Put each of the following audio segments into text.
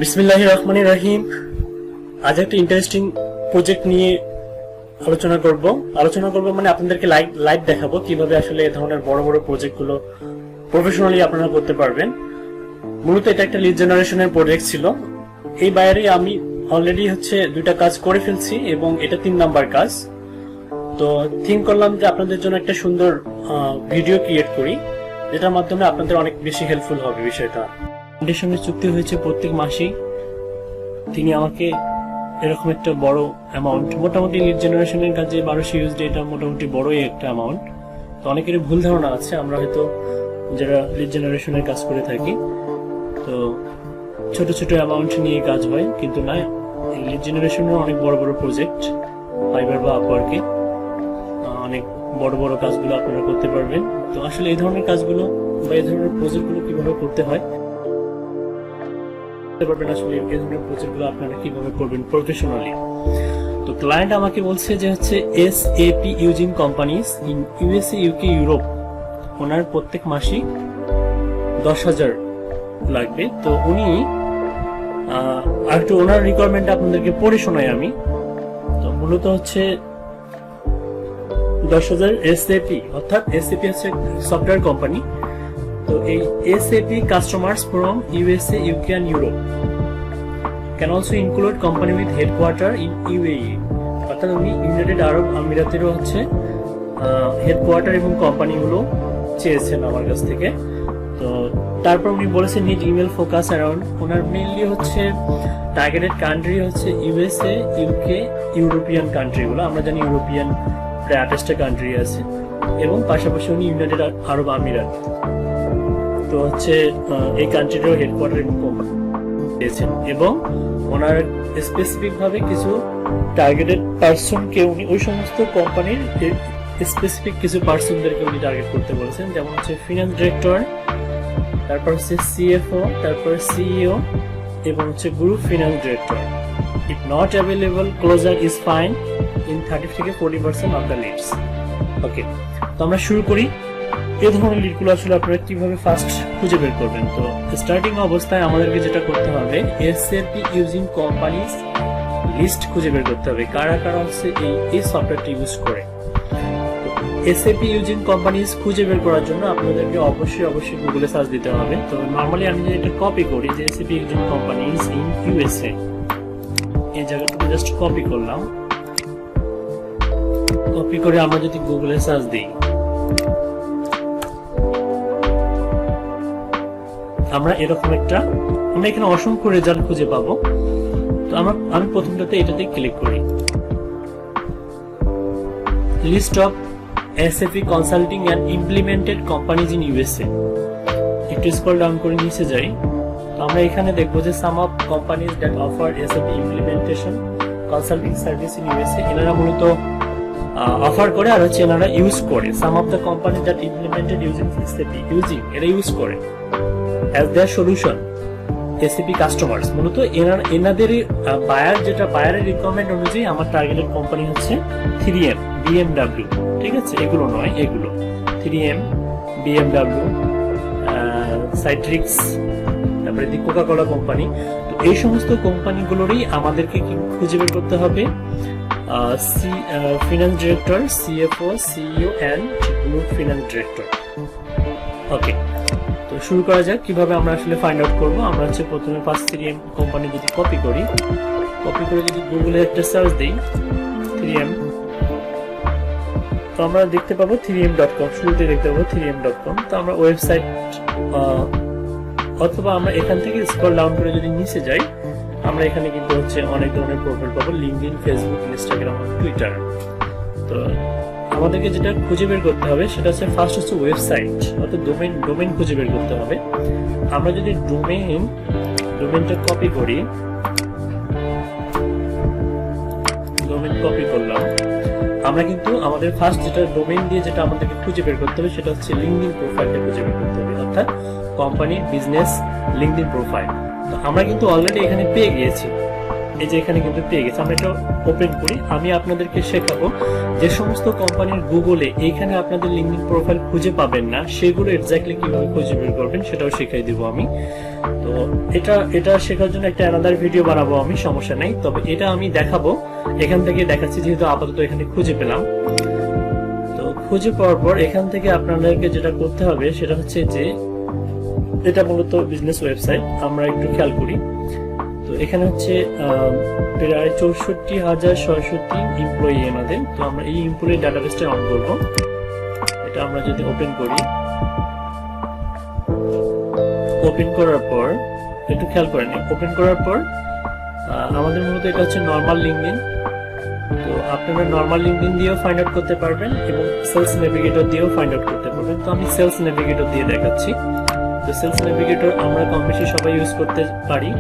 বিসমিল্লাহির রহমানির রহিম। আজ একটা ইন্টারেস্টিং প্রজেক্ট নিয়ে আলোচনা করব মানে আপনাদেরকে লাইভ দেখাবো কিভাবে আসলে এই ধরনের বড় বড় প্রজেক্টগুলো প্রফেশনালি আপনারা করতে পারবেন। মূলত এটা একটা লিড জেনারেশনের প্রজেক্ট ছিল। এই বাইরে আমি অলরেডি দুইটা কাজ করে ফেলছি এবং এটা 3 নাম্বার কাজ। তো থিঙ্ক করলাম যে আপনাদের জন্য একটা সুন্দর ভিডিও ক্রিয়েট করি, যেটার মাধ্যমে আপনাদের অনেক বেশি হেল্পফুল হবে বিষয়টা। আমাদের সঙ্গে চুক্তি হয়েছে প্রত্যেক মাসেই তিনি আমাকে এরকম একটা বড় অ্যামাউন্ট, মোটামুটি লিড জেনারেশনের কাজে 1200 ইউএসডি, এটা মোটামুটি বড়ই একটা অ্যামাউন্ট। তো অনেকেরই ভুল ধারণা আছে আমরা হয়তো যারা লিড জেনারেশনের কাজ করে থাকি তো ছোট ছোট অ্যামাউন্ট নিয়ে কাজ হয়, কিন্তু না, এই লিড জেনারেশনের অনেক বড় বড় প্রজেক্ট ফাইবার বা আপওয়ার্কে অনেক বড় বড় কাজগুলো আপনারা করতে পারবেন। তো আসলে এই ধরনের কাজগুলো বা এই ধরনের প্রজেক্টগুলো কিভাবে করতে হয় পারবেন, আসলে এই ধরনের প্রজেক্টগুলো আপনারা কিভাবে করবেন প্রফেশনালি। তো ক্লায়েন্ট আমাকে বলছে যে SAP using companies in USA, UK, Europe, ওনার প্রত্যেক মাসে 10,000 লাগবে। তো উনি আর একটু ওনার রিকোয়ারমেন্ট আপনাদেরকে পড়ে শোনাই আমি। তো মূলত 10,000 SAP, অর্থাৎ SAP হচ্ছে সফটওয়্যার কোম্পানি। তো এই SAP customers from USA, UK and Europe can also include company with headquarter in UAE, অর্থাৎ উনি ইউনাইটেড আরব আমিরাতেরও হেডকোয়ার্টার এবং কোম্পানিগুলো চেয়েছেন আমার কাছ থেকে। তো তারপর উনি বলেছেন নিড ইমেল ফোকাস অ্যারাউন্ড, ওনার mainly targeted country USA, UK, European কান্ট্রিগুলো। আমরা জানি ইউরোপিয়ান প্রায় 28টা কান্ট্রি আছে এবং পাশাপাশি উনি ইউনাইটেড আরব আমিরাত, তো এই কান্ট্রিটার হেডকোয়ার্টার এবং কোম্পানি দিয়েছেন। এবং ওনার স্পেসিফিক ভাবে কিছু টার্গেটেড পার্সনকে উনি ওই সমস্ত কোম্পানির স্পেসিফিক কিছু পার্সনদেরকে উনি টার্গেট করতে বলেছেন, যেমন ফিনান্স ডিরেক্টর, তারপর CFO, তারপর CEO এবং group finance director. If not available closure is fine in 30 থেকে 40% অফ দ্য লিডস। ওকে, তো আমরা শুরু করি। এই ধরনের লিডগুলো আসলে আপনারা কিভাবে ফার্স্ট খুঁজে বের করবেন। তো স্টার্টিং অবস্থায় আমাদেরকে যেটা করতে হবে, SAP ইউজিং কোম্পানিজ লিস্ট খুঁজে বের করতে হবে, কারা কারা এই সফটওয়্যারটি ইউজ করে। SAP ইউজিং কোম্পানিজ খুঁজে বের করার জন্য আপনাদেরকে অবশ্যই গুগলে সার্চ দিতে হবে। তো নর্মালি আমি যদি এটা কপি করি যে SAP using companies in USA, এই জায়গাটুকু জাস্ট কপি করলাম। কপি করে আমরা যদি গুগলে সার্চ দিই, আমরা এখানে অসংখ্য রেজাল্ট খুঁজে পাবো। তো আমি প্রথমটাতে এটাতে ক্লিক করি, list of SAP consulting and implemented companies in USA। একটু স্ক্রল ডাউন করে নিচে যাই, তো আমরা এখানে দেখবো যে some of companies that offer SAP implementation consulting service in USA। এনারা মূলত অফার করে আর এনারা ইউজ করে। Some of the companies that implemented using SAP, এরা ইউজ করে as their solution SAP customers। মূলত এনাদের বায়ারের রিকোয়ারমেন্ট অনুযায়ী আমার টার্গেটেড কোম্পানি 3M, BMW, ঠিক আছে, এগুলো নয়, এগুলো 3M, BMW, সাইট্রিক্স, তারপরে কোকা কোলা কোম্পানি। তো এই সমস্ত কোম্পানিগুলোরই আমাদেরকে খুঁজে বের করতে হবে finance director, CFO, CEO and group finance director. Okay, তো শুরু করা যাক কিভাবে আমরা আসলে ফাইন্ড আউট করবো। আমরা প্রথমে 3M কোম্পানি যদি কপি করে যদি গুগলে একটা সার্চ দিই 3M, তো আমরা দেখতে পাবো 3m.com, শুরুতে দেখতে পাবো 3m.com। তো আমরা ওয়েবসাইট অথবা আমরা এখান থেকে স্ক্রল ডাউন করে যদি নিচে যাই, আমরা এখানে কিন্তু অনেক ধরনের প্রোফাইল পাবো, লিঙ্কডইন, ফেসবুক, ইনস্টাগ্রাম, টুইটার। তো আমাদেরকে যেটা খুঁজে বের করতে হবে সেটা ফার্স্ট ওয়েবসাইট, অর্থাৎ ডোমেইন খুঁজে বের করতে হবে। আমরা যদি ডোমেইনটা কপি করি, ডোমেইন কপি করলাম, আমরা কিন্তু আমাদের ফার্স্ট যেটা ডোমেইন দিয়ে যেটা আমাদেরকে খুঁজে বের করতে হবে সেটা লিঙ্কডইন প্রোফাইলটা খুঁজে বের করতে হবে, অর্থাৎ কোম্পানির বিজনেস লিঙ্কডইন প্রোফাইল। তো আমরা কিন্তু অলরেডি এখানে পেয়ে গিয়েছি এই যে এখানে কিন্তু পেয়ে গেছে। আমরা এটা ওপেন করি। আমি আপনাদেরকে শেখাবো যে সমস্ত কোম্পানির গুগলে এইখানে আপনাদের লিঙ্কডিন প্রোফাইল খুঁজে পাবেন না, সেগুলো এক্স্যাক্টলি কিভাবে খুঁজে বের করবেন সেটাও শেখাই দিব আমি। তো এটা শেখার জন্য একটা আলাদা ভিডিও বানাবো আমি, সমস্যা নেই। তবে এটা আমি দেখাবো, এখান থেকে দেখাচ্ছি, যেহেতু আপাতত এখানে খুঁজে পেলাম। তো খুঁজে পাওয়ার পর এখান থেকে আপনাদেরকে যেটা করতে হবে সেটা হচ্ছে যে এটা মূলত বিজনেস ওয়েবসাইট। আমরা একটু খেয়াল করি। তো এখানে হচ্ছে প্রায় 64,603 এমপ্লয়ি আমাদের। তো আমরা এই এমপ্লয়ি ডাটাবেসটা অন করব। এটা আমরা যদি ওপেন করি, ওপেন করার পর একটু খেয়াল করেন, ওপেন করার পর আমাদের মূলত এটা হচ্ছে নরমাল লিঙ্কডিন। তো আপনারা নরমাল লিঙ্কডিন দিয়েও ফাইন্ড আউট করতে পারবেন এবং সেলস নেভিগেটর দিয়েও ফাইন্ড আউট করতে পারবেন। তো আমি সেলস নেভিগেটর দিয়ে দেখাচ্ছি। তো সেলস নেভিগেটর আমরা কম বেশি সবাই ইউজ করতে পারি।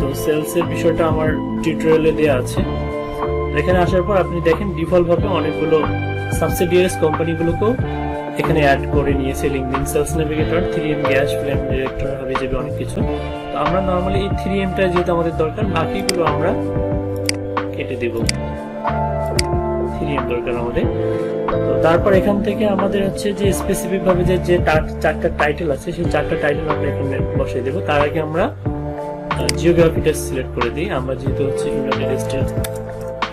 তো সেলস এর বিষয়টা আমার টিউটোরিয়ালে দেওয়া আছে। এখানে আসার পর আপনি দেখেন ডিফল্ট ভাবে অনেকগুলো সাবসিডিয়ারিস কোম্পানিগুলোকেও এখানে অ্যাড করে নিয়েছে LinkedIn. Sales navigator, 3M gas, flame director, হাবিজাবি অনেক কিছু। তো আমরা নরমালি এই 3Mটা যেহেতু আমাদের দরকার, বাকিগুলো আমরা কেটে দেব। 3M দরকার আমাদের। তো তারপর এখান থেকে আমাদের হচ্ছে যে স্পেসিফিক ভাবে যে 4টা টাইটেল আছে, সেই 4টা টাইটেল আমরা এখানে বসিয়ে দেব। তার আগে আমরা জিওগ্রাফিটা সিলেক্ট করে দিই। আমরা যেহেতু হচ্ছে ইউনাইটেড স্টেটস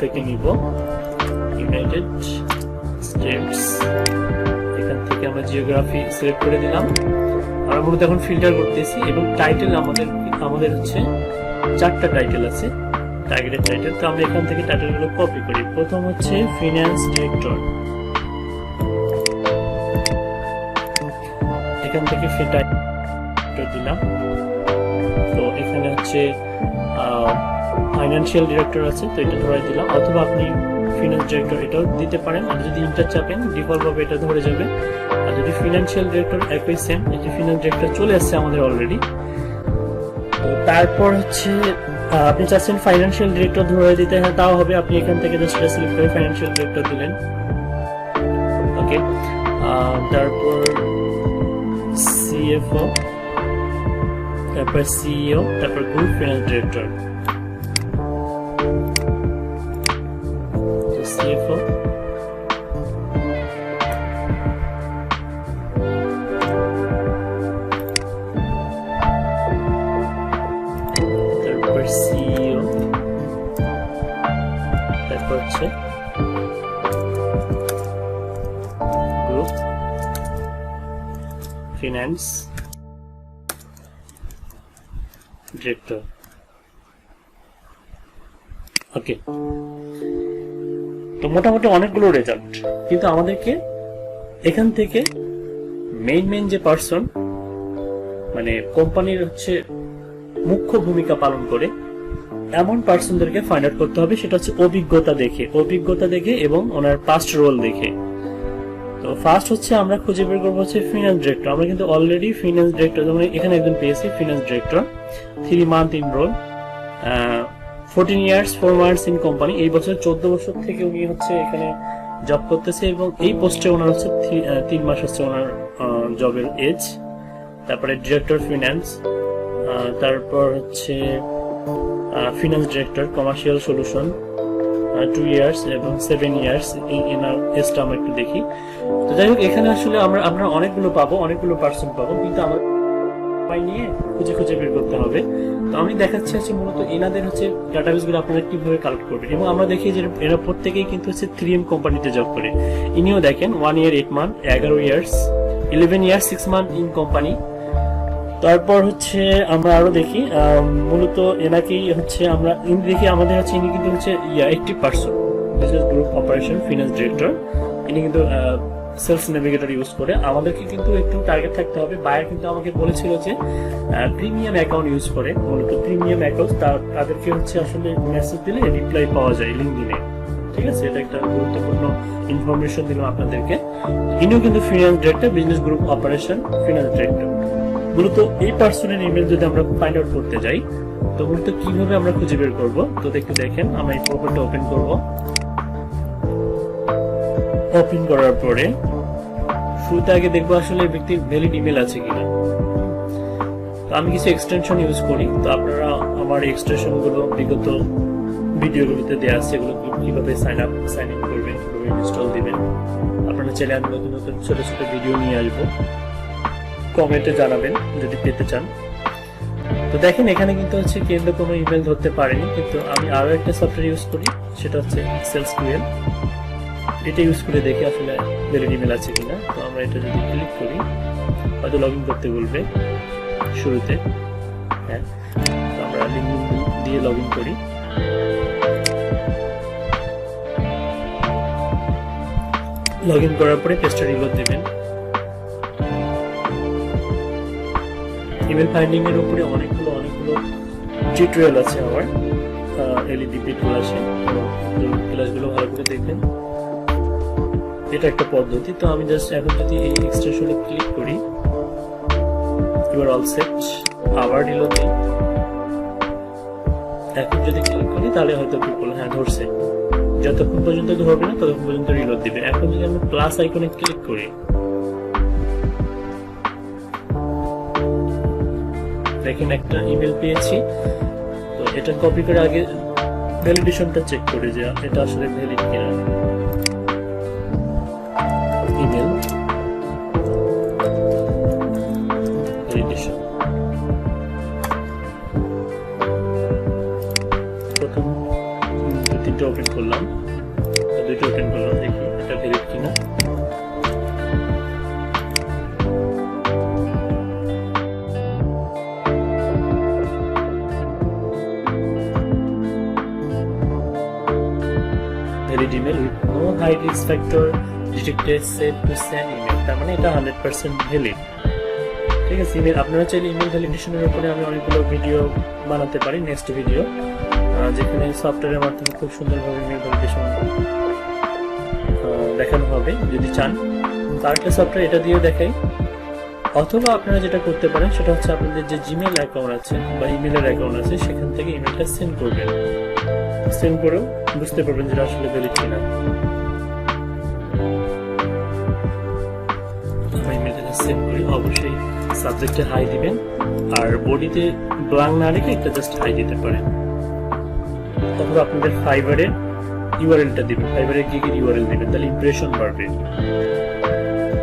থেকে নিব, ইউনাইটেড স্টেটস, এখান থেকে আমরা জিওগ্রাফি সিলেক্ট করে দিলাম। আমরা মূলত এখন ফিল্টার করতেছি এবং টাইটেল আমাদের হচ্ছে 4টা টাইটেল আছে, টার্গেটেড টাইটেল। তো আমরা এখান থেকে টাইটেলগুলো কপি করি। প্রথম হচ্ছে ফিনান্স ডিরেক্টর, এখান থেকে টাইটেল দিলাম। তো এখানে হচ্ছে ফাইন্যান্সিয়াল ডিরেক্টর আছে, তো এটা ধরে দিলাম, অথবা আপনি ফিনান্স ডিরেক্টর এটাও দিতে পারেন। আর যদি ইন্টার চাপেন ডিফল্ট ভাবে এটা ধরে যাবে। আর যদি ফিনান্সিয়াল ডিরেক্টর একই সেম, এই যে ফিনান্স ডিরেক্টর চলে আসছে আমাদের অলরেডি। তো তারপর হচ্ছে আপনি চাচ্ছেন ফাইন্যান্সিয়াল ডিরেক্টর ধরে দিতে, হ্যাঁ তাও হবে। আপনি এখান থেকে জাস্ট সিলেক্ট করে ফাইন্যান্সিয়াল ডিরেক্টর দিলেন। ওকে, তারপর সিএফও, তারপর সিইও, তারপর গ্রুপ ফিনান্স ডিরেক্টর। সিএফও, তারপর সিইও, তারপর হচ্ছে গ্রুপ ফিনান্স ডিরেক্টর। ওকে, তো মোটামুটি অনেকগুলো রেজাল্ট, কিন্তু আমাদেরকে এখান থেকে মেইন যে পার্সন, মানে কোম্পানির হচ্ছে মুখ্য ভূমিকা পালন করে এমন পার্সনদেরকে ফাইন্ড আউট করতে হবে। সেটা হচ্ছে অভিজ্ঞতা দেখে এবং ওনার পাস্ট রোল দেখে। তো ফার্স্ট হচ্ছে আমরা খুঁজে বের করবো হচ্ছে ফিনান্স ডিরেক্টর। আমরা কিন্তু অলরেডি ফিনান্স ডিরেক্টর, যেমন এখানে একজন পেয়েছি finance director, 3 month in role, 14 years 4 months in company. এই বছর 14 বছর থেকে উনি হচ্ছে এখানে জব করতেছে এবং এই পোস্টে ওনার হচ্ছে 3 মাস হচ্ছে ওনার জবের এজ। তারপরে ডিরেক্টর ফিনান্স, তারপর হচ্ছে finance director commercial solution, 2 years এবং 7 years। এনার এজটা আমরা একটু দেখি। তো যাই হোক, এখানে আসলে আমরা অনেকগুলো পার্সন পাবো, কিন্তু আমার নিয়ে খুঁজে বের করতে হবে। তো আমি দেখাচ্ছি হচ্ছে মূলত এনাদের হচ্ছে ডাটাবেস গুলো আপনারা কিভাবে কালেক্ট করবেন। এবং আমরা দেখি যে এরা প্রত্যেকেই কিন্তু হচ্ছে 3M কোম্পানিতে জব করে। ইনিও দেখেন 1 year 8 months, 11 years, 11 years 6 months in company. তারপর হচ্ছে আমরা আরো দেখি, মূলত এনাকেই হচ্ছে আমরা দেখি, আমাদের হচ্ছে ইনি কিন্তু হচ্ছে active person, business group operation finance director. ইনি কিন্তু সেলস নেভিগেটর ইউজ করে। আমাদেরকে কিন্তু একটু টার্গেট থাকতে হবে। বায়ার কিন্তু আমাকে বলেছিল যে প্রিমিয়াম অ্যাকাউন্ট ইউজ করে, মূলত প্রিমিয়াম অ্যাকাউন্ট, তাদেরকে হচ্ছে আসলে মেসেজ দিলে রিপ্লাই পাওয়া যায় লিঙ্কডিনে। ঠিক আছে, এটা একটা গুরুত্বপূর্ণ ইনফরমেশন দিলাম আপনাদেরকে। ইনিও কিন্তু finance director, business group operation finance director. মূলত এই পার্সনের ইমেল যদি আমরা ফাইন্ড আউট করতে যাই, তো মূলত কিভাবে আমরা খুঁজে বের করবো, তো একটু দেখেন। আমরা এই প্রোফাইলটা ওপেন করব। ওপেন করার পরে শুরুতে আগে দেখবো আসলে ব্যক্তির ভ্যালিড ইমেল আছে কিনা। তো আমি কিছু এক্সটেনশন ইউজ করি, তো আপনারা আমার এক্সটেনশন গুলো বিগত ভিডিওগুলোতে দেওয়া আছে, এগুলো কিভাবে সাইন ইন করবেন, কিভাবে ইনস্টল দিবেন। আপনারা চাইলে আমি নতুন নতুন ছোট ছোট ভিডিও নিয়ে আসবো, কমেন্টে জানাবেন যদি পেতে চান। তো দেখেন এখানে কিন্তু হচ্ছে কেন্দ্র কোনো ইমেল ধরতে পারেনি, কিন্তু আমি আরো একটা সফটওয়্যার ইউজ করি, সেটা হচ্ছে SalesQL। এটা ইউজ করে দেখি আসলে ভ্যালিড ইমেল আছে কিনা। তো আমরা এটা যদি ক্লিক করি, হয়তো লগ ইন করতে বলবে শুরুতে। হ্যাঁ, তো আমরা লিঙ্কডিন দিয়ে লগ ইন করি। লগ ইন করার পরে পেজটা রিলোড দেবেন। ইমেল ফাইন্ডিং এর উপরে অনেকগুলো টিউটোরিয়াল আছে আমার LEDP ক্লাসে, ক্লাসগুলো ভালো করে দেখবেন। এটা একটা পদ্ধতি। তো আমি জাস্ট এখন যদি এই এক্সটেনশনে ক্লিক করি, ইউ আর অল সেট, আবার রিলোড দিই। এখন যদি ক্লিক করি তাহলে হয়তো পিপল হ্যাঁ ধরছে, যতক্ষণ পর্যন্ত ধরবে না ততক্ষণ পর্যন্ত রিলোড দিবে। এখন যদি আমি প্লাস আইকনে ক্লিক করি, দেখেন একটা ইমেল পেয়েছি। তো এটা কপি করে আগে ভ্যালিডেশনটা চেক করে যে এটা আসলে ভ্যালিড কিনা। ইমেল ভ্যালিডেশন, প্রথম 2-3টা ওপেন করলাম, 2টা ওপেন করলাম, দেখি এটা ভ্যালিড কিনা। Valid email with no high risk factor detected, save to send email. তার মানে এটা 100% ভ্যালিড। ঠিক আছে, ইমেল আপনারা চাইলে ইমেল ভ্যালিডেশনের উপরে আমি অনেকগুলো ভিডিও বানাতে পারি, নেক্সট ভিডিও, যেখানে সফটওয়্যারের মাধ্যমে খুব সুন্দরভাবে ইমেল ভ্যালিডেশন দেখানো হবে যদি চান। তার একটা সফটওয়্যার এটা দিয়ে দেখাই। অথবা আপনারা যেটা করতে পারেন সেটা হচ্ছে আপনাদের যে জিমেল অ্যাকাউন্ট আছে বা ইমেলের অ্যাকাউন্ট আছে, সেখান থেকে ইমেলটা সেন্ড করবেন। সেন্ড করেও বুঝতে পারবেন যেটা আসলে ভ্যালিড কিনা। আমি ইমেলটা সেন্ড করি, অবশ্যই সাবজেক্টে হাই দিবেন, আর বডিতে ব্ল্যাঙ্ক না রেখে একটা জাস্ট হাই দিতে পারেন। তারপর আপনাদের ফাইবারের ইউআরএলটা দিবেন, ফাইবারের গিগের ইউআরএল দিবেন, তাহলে ইমপ্রেশন বাড়বে।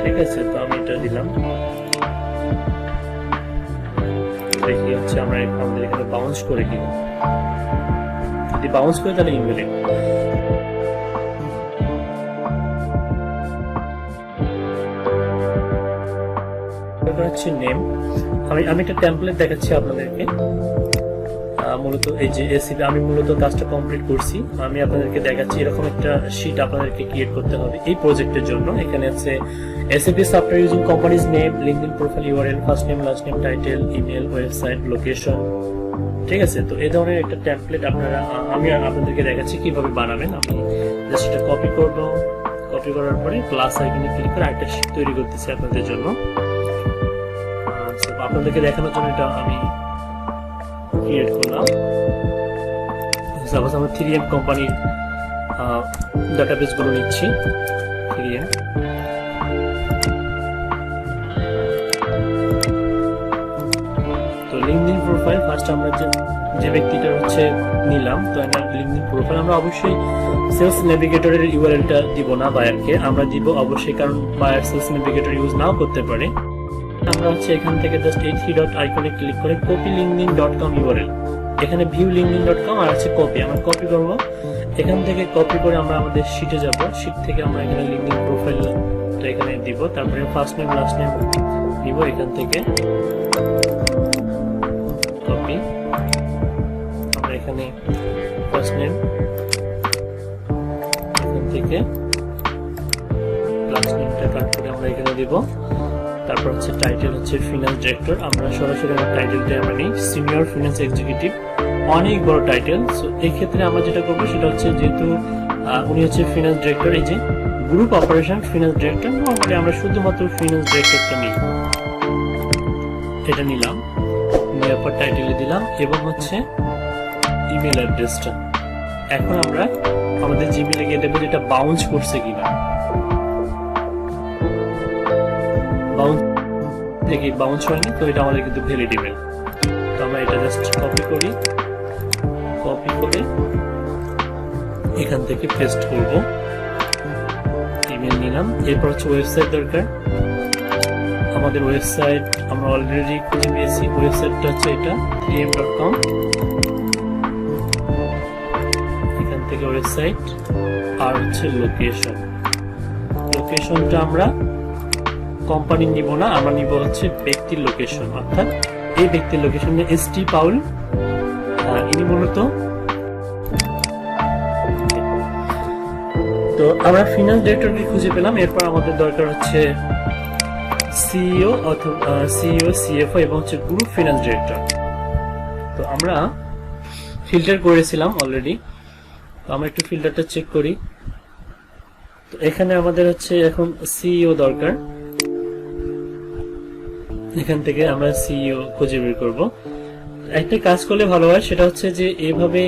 ঠিক আছে, তো আমি এটা দিলাম। দেখি হচ্ছে আমাদের এখানে বাউন্স করে কিনা। যদি বাউন্স করে তাহলে ইমেলে হচ্ছে নেম। আমি একটা টেমপ্লেট দেখাচ্ছি আপনাদেরকে। মূলত এই যে এসিপি আমি মূলত কাজটা কমপ্লিট করছি। আমি আপনাদেরকে দেখাচ্ছি এরকম একটা শীট আপনাদেরকে ক্রিয়েট করতে হবে এই প্রজেক্টের জন্য। এখানে আছে ACP software using companies name, LinkedIn profile URL, first name, last name, title, email, website, location. ঠিক আছে, তো এই ধরনের একটা টেমপ্লেট আমি আপনাদেরকে দেখাচ্ছি কিভাবে বানাবেন। আমি জাস্ট এটা কপি করব, কপি করার পরে প্লাস আইকনে ক্লিক করে একটা শীট তৈরি করতেছি আপনাদের জন্য। আপনাদেরকে দেখানোর জন্য এটা আমি ক্রিয়েট করলাম। সাপোজ আমরা 3M কোম্পানির ডাটাবেস গুলো নিচ্ছি। 3M তো লিঙ্কডইন প্রোফাইল ফার্স্ট আমরা যে ব্যক্তিটা হচ্ছে নিলাম। তো আমার লিঙ্কডইন প্রোফাইল আমরা অবশ্যই সেলস নেভিগেটরের ইউআরএলটা দিব না বায়ারকে, আমরা দিব অবশ্যই, কারণ বায়ার সেলস নেভিগেটর ইউজ নাও করতে পারে। আমরা হচ্ছে এখান থেকে জাস্ট এই 3 ডট আইকনে ক্লিক করে কপি linkedin.com ইউআরএল, এখানে ভিউ linkedin.com আর আছে কপি, আমরা কপি করব। এখান থেকে কপি করে আমরা আমাদের শীটে যাব, শীট থেকে আমরা এখানে লিঙ্কডইন প্রোফাইলটা এখানে দিব, তারপরে ফার্স্ট নেম লাস্ট নেম দিব। এখান থেকে কপি, আমরা এখানে ফার্স্ট নেম, এখান থেকে লাস্ট নেমটা কাট করে আমরা এখানে দিব। তারপর হচ্ছে টাইটেল হচ্ছে ফিনান্স ডিরেক্টর, আমরা সরাসরি আমার টাইটেলটা আমরা নিই সিনিয়র ফিনান্স এক্সিকিউটিভ, অনেক বড় টাইটেল। সো এই ক্ষেত্রে আমরা যেটা করবো সেটা হচ্ছে যেহেতু উনি হচ্ছে ফিনান্স ডিরেক্টর, এই যে group operation finance director, normally আমরা শুধুমাত্র ফিনান্স ডিরেক্টরটা নিই, এটা নিলাম, নেওয়ার পর টাইটেলে দিলাম এবং হচ্ছে ইমেল অ্যাড্রেসটা। এখন আমরা আমাদের জিমেলে গিয়ে দেখবো যেটা বাউন্স করছে কিনা। বাউন্স হয়নি, তো এটা আমাদের কিন্তু ভ্যালিড ইমেল। জাস্ট কপি করি, কপি করে এখান থেকে পেস্ট করব। ইমেল নিলাম। এরপর হচ্ছে ওয়েবসাইট দরকার। আমাদের ওয়েবসাইট আমরা অলরেডি খুঁজে পেয়েছি। ওয়েবসাইটটা হচ্ছে এটা 3m.com। এখান থেকে ওয়েবসাইট আর হচ্ছে লোকেশন। লোকেশনটা আমরা কোম্পানি নিব না, আমরা নিব হচ্ছে ব্যক্তির লোকেশন, অর্থাৎ এই ব্যক্তির লোকেশন এসটি পাউল। ইনি মূলত, তো আমরা ফিনান্স ডিরেক্টরকে খুঁজে পেলাম। এরপর আমাদের দরকার হচ্ছে সিইও অথবা সিইও, সিএফও এবং হচ্ছে গ্রুপ ফিনান্স ডিরেক্টর। তো আমরা ফিল্টার করেছিলাম অলরেডি, তো আমরা একটু ফিল্টারটা চেক করি। তো এখানে আমাদের হচ্ছে এখন সিইও দরকার। এখান থেকে আমরা সিইও খুঁজে বের করব। একটা কাজ করলে ভালো হয়, সেটা হচ্ছে যে এইভাবে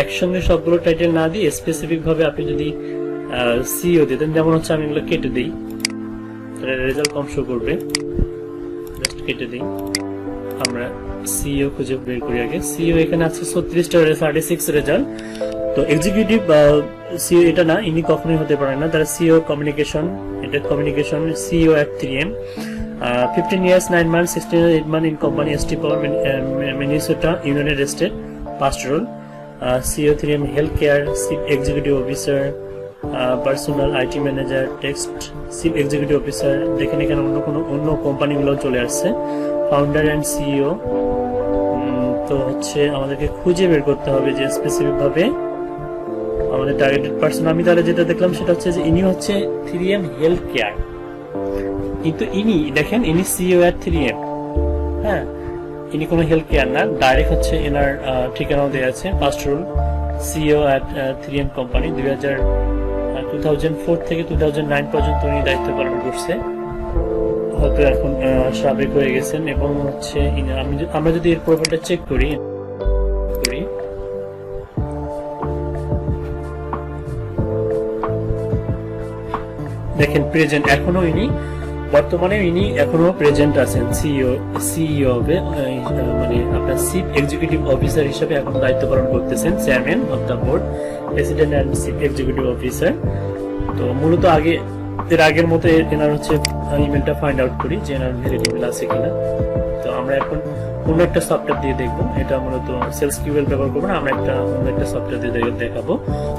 একসঙ্গে সবগুলো টাইটেল না দিয়ে স্পেসিফিক ভাবে আপনি যদি সিইও দিতেন, যেমন হচ্ছে আমি এগুলো কেটে দিই, রেজাল্ট কম শো করবে, জাস্ট কেটে দিই। আমরা সিইও খুঁজে বের করি আগে। সিইও এখানে আছে 36টা 36 রেজাল্ট। তো এক্সিকিউটিভ সিইও এটা না, ইনি কখনোই হতে পারে না। তারা সিইও কমিউনিকেশন, এটা communication CEO at 3M, 15 years 9 months 16 8 months in company ST Power Minnesota United States, past role CEO 3M healthcare chief executive officer, personal IT manager, text chief executive officer. দেখেন এখানে অন্য কোম্পানিগুলো চলে আসছে, founder and CEO. তো হচ্ছে আমাদেরকে খুঁজে বের করতে হবে যে স্পেসিফিক ভাবে আমাদের টার্গেটেড পার্সন। আমি তাহলে যেটা দেখলাম সেটা হচ্ছে যে ইনি হচ্ছে 3M হেলথ কেয়ার, কিন্তু ইনি দেখেন ইনি সিইও at 3M। হ্যাঁ, ইনি কোনো হেলথ কেয়ার না, ডাইরেক্ট হচ্ছে এনার ঠিকানাও দেওয়া আছে, past role CEO at 3M company. 2004 থেকে 2009 পর্যন্ত উনি দায়িত্ব পালন করছে, হয়তো এখন সাবেক হয়ে গেছেন। এবং হচ্ছে আমরা যদি এর প্রোফাইলটা চেক করি, দেখেন প্রেজেন্ট এখনো ইনি, বর্তমানে ইনি এখনো প্রেজেন্ট আছেন, সিইও হবে, মানে আপনার চিফ এক্সিকিউটিভ অফিসার হিসেবে এখন দায়িত্ব পালন করতেছেন, chairman of the board, president and chief executive officer. তো মূলত এর আগের মতো এনার হচ্ছে ইমেলটা ফাইন্ড আউট করি যে এনার ভ্যালিড ইমেল আছে কিনা। তো আমরা এখন অন্য একটা সফটওয়্যার দিয়ে দেখবো, এটা মূলত সেলস কিউএল ব্যবহার করবো না, আমরা অন্য একটা সফটওয়্যার দিয়ে দেখাবো,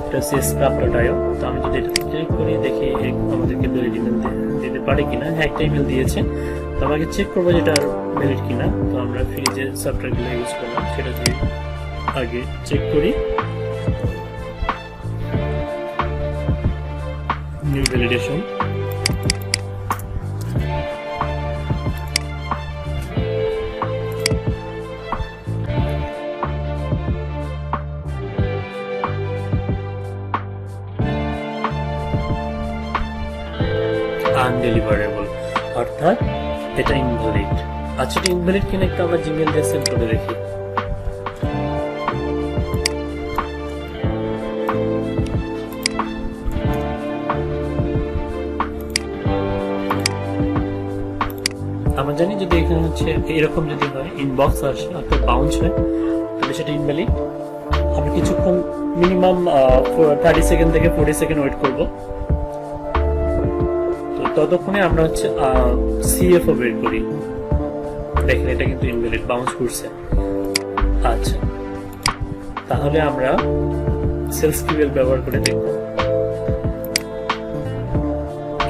এটা হচ্ছে scrap.io। তো আমি যদি এটা ক্লিক করি, দেখি আমাদেরকে ভ্যালিড ইমেল দিতে পারে কিনা। হ্যাঁ, একটা ইমেল দিয়েছে, তো আমাকে চেক করবো যেটা ভ্যালিড কিনা। তো আমরা ফ্রি যে সফটওয়্যারগুলো ইউজ করলাম সেটা দিয়ে আগে চেক করি। নিউ ভ্যালিডেশন, আনডেলিভারেবল, অর্থাৎ এটা ইনভ্যালিড। আচ্ছা, এটা ইনভ্যালিড কিনা একটু আমরা জিমেইল দিয়ে সেন্ড করে দেখি। আমরা জানি যদি এখানে হচ্ছে এরকম যদি হয়, ইনবক্স আসে অর্থাৎ বাউন্স হয়, তাহলে সেটা ইনভ্যালিড। আমি কিছুক্ষণ মিনিমাম 30 সেকেন্ড থেকে 40 সেকেন্ড ওয়েট করব। তো ততক্ষণে আমরা হচ্ছে সিএফও বের করি। দেখেন এটা কিন্তু ইনভ্যালিড, বাউন্স করছে। আচ্ছা, তাহলে আমরা সেলস কিউএল ব্যবহার করে দেখব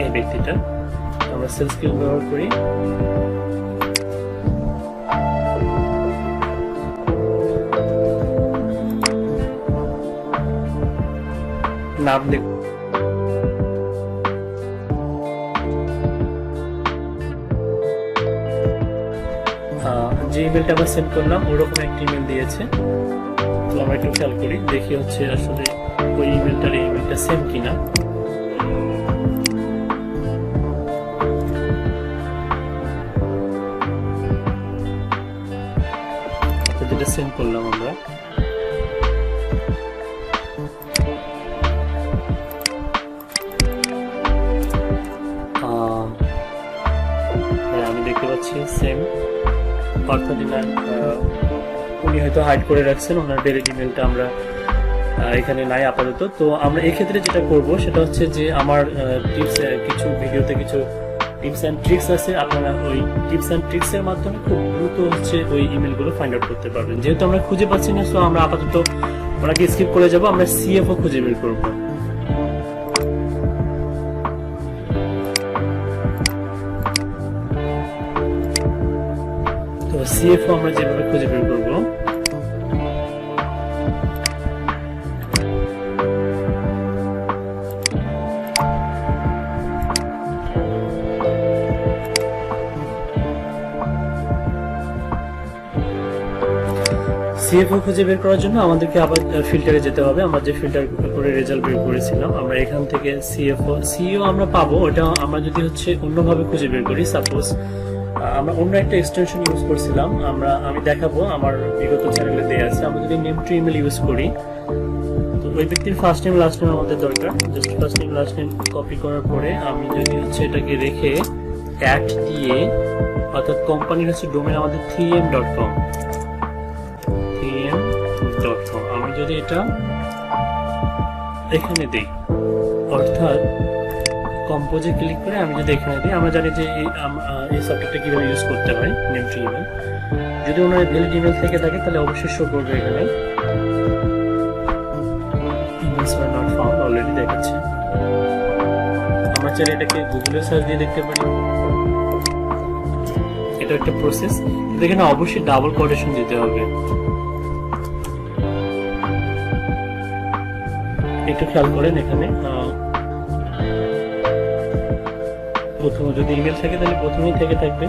এই ব্যক্তিটা। আমরা সেলস কিউএল ব্যবহার করি, নাম দেখ, যে ইমেলটা আমরা সেন্ড করলাম ওরকম একটা ইমেল দিয়েছে। তো আমরা একটু খেয়াল করি, দেখি হচ্ছে আসলে ওই ইমেলটার এই ইমেলটা সেম কিনা। যেটা সেন্ড করলাম আমরা, আমি দেখতে পাচ্ছি সেম, অর্থাৎ উনি হয়তো হাইড করে রাখছেন, ওনার ভ্যালিড ইমেলটা আমরা এখানে নাই আপাতত। তো আমরা এক্ষেত্রে যেটা করব সেটা হচ্ছে যে আমার টিপস, কিছু ভিডিওতে কিছু টিপস অ্যান্ড ট্রিক্স আছে, আপনারা ওই টিপস অ্যান্ড ট্রিক্স এর মাধ্যমে খুব দ্রুত হচ্ছে ওই ইমেলগুলো ফাইন্ড আউট করতে পারবেন। যেহেতু আমরা খুঁজে পাচ্ছি না, সো আমরা আপাতত ওনাকে স্কিপ করে যাব, আমরা সিএফও খুঁজে বের করব। তো সিএফও আমরা যেভাবে খুঁজে বের করব, সিএফও খুঁজে বের করার জন্য আমাদেরকে আবার ফিল্টারে যেতে হবে। আমরা যে ফিল্টার করে রেজাল্ট বের করেছিলাম, আমরা এখান থেকে সিও আমরা পাবো। ওটা আমরা যদি হচ্ছে অন্যভাবে খুঁজে বের করি, সাপোজ আমরা অন্য একটা এক্সটেনশন ইউজ করছিলাম, আমি দেখাবো আমার বিগত চ্যানেলে দেওয়া আছে। আমরা যদি নেম টু ইমেল ইউজ করি, তো ওই ব্যক্তির ফার্স্ট নেম লাস্ট নেম আমাদের দরকার। Just first name last name copy করার পরে আমি যদি হচ্ছে এটাকে রেখে অ্যাট দিয়ে, অর্থাৎ কোম্পানির হচ্ছে ডোমেন আমাদের 3m.com, আমি যদি এটা এখানে দিই, অর্থাৎ কম্পোজে ক্লিক করে আমি যদি এখানে দিই, আমরা জানি যে এই সফটওয়্যারটা কিভাবে ইউজ করতে হয়, নেম টু ইমেল। যদি ওনার ভ্যালিড ইমেল থেকে থাকে তাহলে অবশ্যই শো করবে এখানে emails are not found, already দেখাচ্ছে। আমরা চাইলে এটাকে গুগলে সার্চ দিয়ে দেখতে পারি, এটা একটা প্রসেস। কিন্তু এখানে অবশ্যই ডাবল কোটেশন দিতে হবে, একটু খেয়াল করেন। এখানে প্রথমে যদি ইমেল থাকে তাহলে প্রথমেই থেকে থাকবে,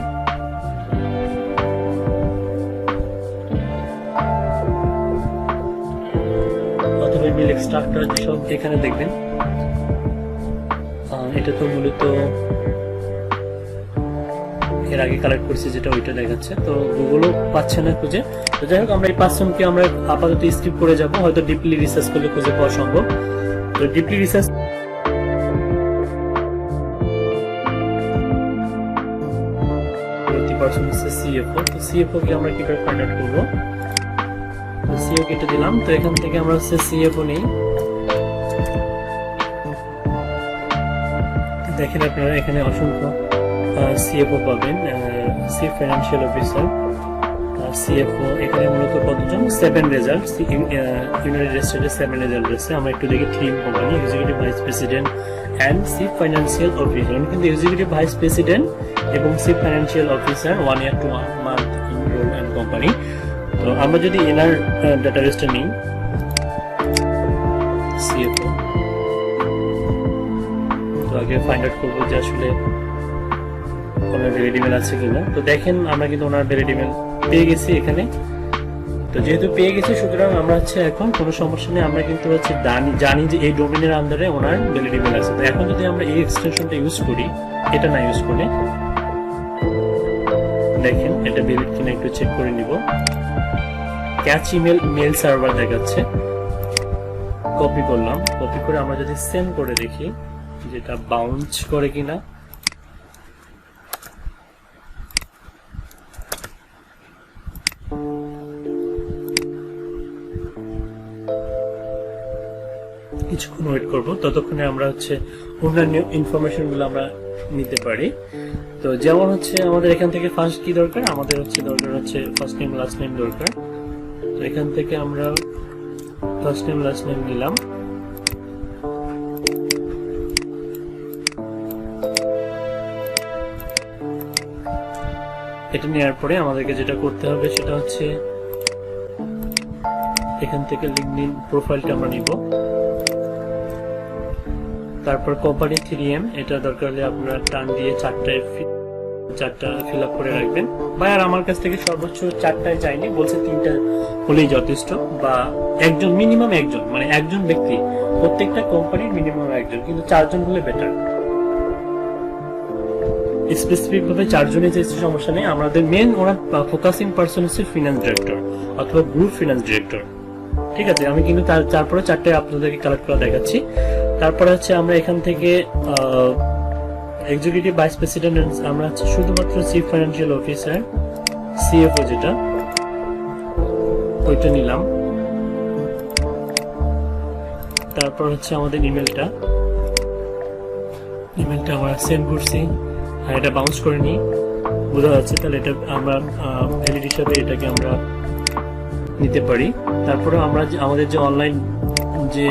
অথবা ইমেল এক্সট্রাক্টর যেসব এখানে দেখবেন। এটা তো মূলত এর আগে কালেক্ট করছি যেটা, ওইটা দেখাচ্ছে। তো গুগলও পাচ্ছে না খুঁজে। তো যাই হোক, আমরা এই পার্সনকে আমরা আপাতত স্কিপ করে যাব, হয়তো ডিপলি রিসার্চ করলে খুঁজে পাওয়া সম্ভব। তো ডিপলি রিসার্চ পার্সন হচ্ছে সিএফও। তো সিএফও কে আমরা কিভাবে ফাইন্ড আউট করবো, সিএফও কেটে দিলাম। তো এখান থেকে আমরা হচ্ছে সিএফও নেই, দেখেন আপনারা এখানে অসংখ্য সিএফও পাবেন, চিফ ফাইন্যান্সিয়াল অফিসার, সিএফও। এখানে মূলত কতজন, 7 রেজাল্ট, ইউনাইটেড স্টেটে 7 রেজাল্ট আছে। আমরা একটু দেখি থিম company, executive vice president and chief financial officer. কিন্তু এক্সিকিউটিভ ভাইস প্রেসিডেন্ট এবং chief financial officer 1 year to 1 month in role and company. তো আমরা যদি এনার ডাটাবেসটা নিই, সিএফও, তো আগে ফাইন্ড আউট করবো যে আসলে ওনার ভ্যালিড ইমেল আছে কিনা। তো দেখেন আমরা কিন্তু ওনার ভ্যালিড ইমেল পেয়ে গেছি এখানে। তো যেহেতু পেয়ে গেছি, সুতরাং আমরা হচ্ছে এখন কোনো সমস্যা নেই, আমরা কিন্তু হচ্ছে জানি যে এই ডোমেনের আন্ডারে ওনার ভ্যালিড ইমেল আছে। তো এখন যদি আমরা এই এক্সটেনশনটা ইউজ করি, এটা না ইউজ করে, দেখেন এটা ভ্যালিড কিনা একটু চেক করে নিব। ক্যাচ ইমেল মেল সার্ভার দেখাচ্ছে, কপি করলাম। কপি করে আমরা যদি সেন্ড করে দেখি যেটা বাউন্স করে কিনা, কিছুক্ষণ ওয়েট করব, ততক্ষণে আমরা হচ্ছে অন্যান্য ইনফরমেশন গুলো আমরা নিতে পারি। তো যেমন হচ্ছে আমাদের এখান থেকে ফার্স্ট কি দরকার, আমাদের হচ্ছে দরকার হচ্ছে ফার্স্ট নেম লাস্ট নেম দরকার। তো এখান থেকে আমরা ফার্স্ট নেম লাস্ট নেম নিলাম। এটা নেওয়ার পরে আমাদেরকে যেটা করতে হবে সেটা হচ্ছে এখান থেকে লিঙ্কডইন প্রোফাইলটা আমরা নিব। তারপর কোম্পানি 3M, এটা দরকার হলে আপনারা টান দিয়ে 4টা ফিল আপ করে রাখবেন। বা আর আমার কাছ থেকে সর্বোচ্চ 4টায় চাইনি, বলছে 3টা হলেই যথেষ্ট, বা একজন, মিনিমাম একজন, মানে একজন ব্যক্তি, প্রত্যেকটা কোম্পানির মিনিমাম একজন, কিন্তু 4 জন হলে বেটার। স্পেসিফিক ভাবে 4 জনের চাইছে, সমস্যা নেই। আমাদের মেন ওরা ফোকাসিং পার্সন হচ্ছে ফিনান্স ডিরেক্টর অথবা গ্রুপ ফিনান্স ডিরেক্টর, ঠিক আছে। আমি কিন্তু তারপরে 4টায় আপনাদেরকে কালেক্ট করে দেখাচ্ছি। তারপরে হচ্ছে আমরা এখান থেকে এক্সিকিউটিভ ভাইস প্রেসিডেন্ট, আমরা হচ্ছে শুধুমাত্র চিফ ফাইন্যান্সিয়াল অফিসার, সিএফও যেটা, ওইটা নিলাম। তারপর হচ্ছে আমাদের ইমেলটা আমরা সেন্ড করছি, আর এটা বাউন্স করে নিই, বোঝা যাচ্ছে। তাহলে এটা আমরা ভ্যালিড হিসাবে এটাকে আমরা নিতে পারি। তারপরে আমরা আমাদের যে অনলাইন যে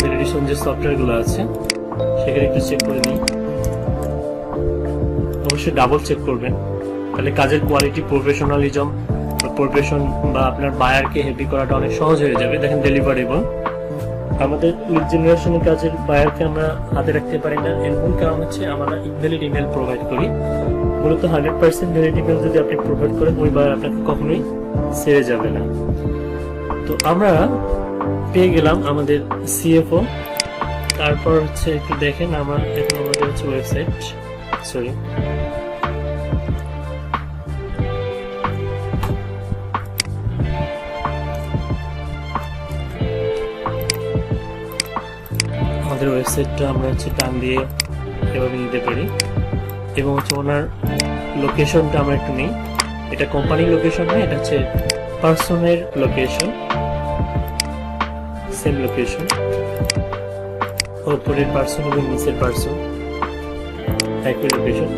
ভ্যালিডেশন যে সফটওয়্যারগুলো আছে সেখানে একটু চেক করে নিই। অবশ্যই ডাবল চেক করবেন, তাহলে কাজের কোয়ালিটি, প্রফেশনালিজম বা আপনার বায়ারকে হ্যাপি করাটা অনেক সহজ হয়ে যাবে। দেখেন ডেলিভারেবল, আমাদের লিড জেনারেশনের কাজের বায়ারকে আমরা হাতে রাখতে পারি না, এর মূল কারণ হচ্ছে আমরা ইনভ্যালিড ইমেল প্রোভাইড করি। মূলত 100% ভ্যালিড ইমেল যদি আপনি প্রোভাইড করেন, ওই বায়ার আপনাকে কখনোই ছেড়ে যাবে না। তো আমরা পেয়ে গেলাম আমাদের সিএফও। তারপর হচ্ছে একটু দেখেন, আমাদের হচ্ছে ওয়েবসাইট, সরি আমাদের ওয়েবসাইটটা আমরা হচ্ছে টান দিয়ে এভাবে নিতে পারি, এবং হচ্ছে ওনার লোকেশনটা আমরা একটু নিই। এটা কোম্পানির লোকেশন না, এটা হচ্ছে পার্সনের লোকেশন, সেম লোকেশন, ওপরের পার্সন এবং নিচের পার্সন একই লোকেশন।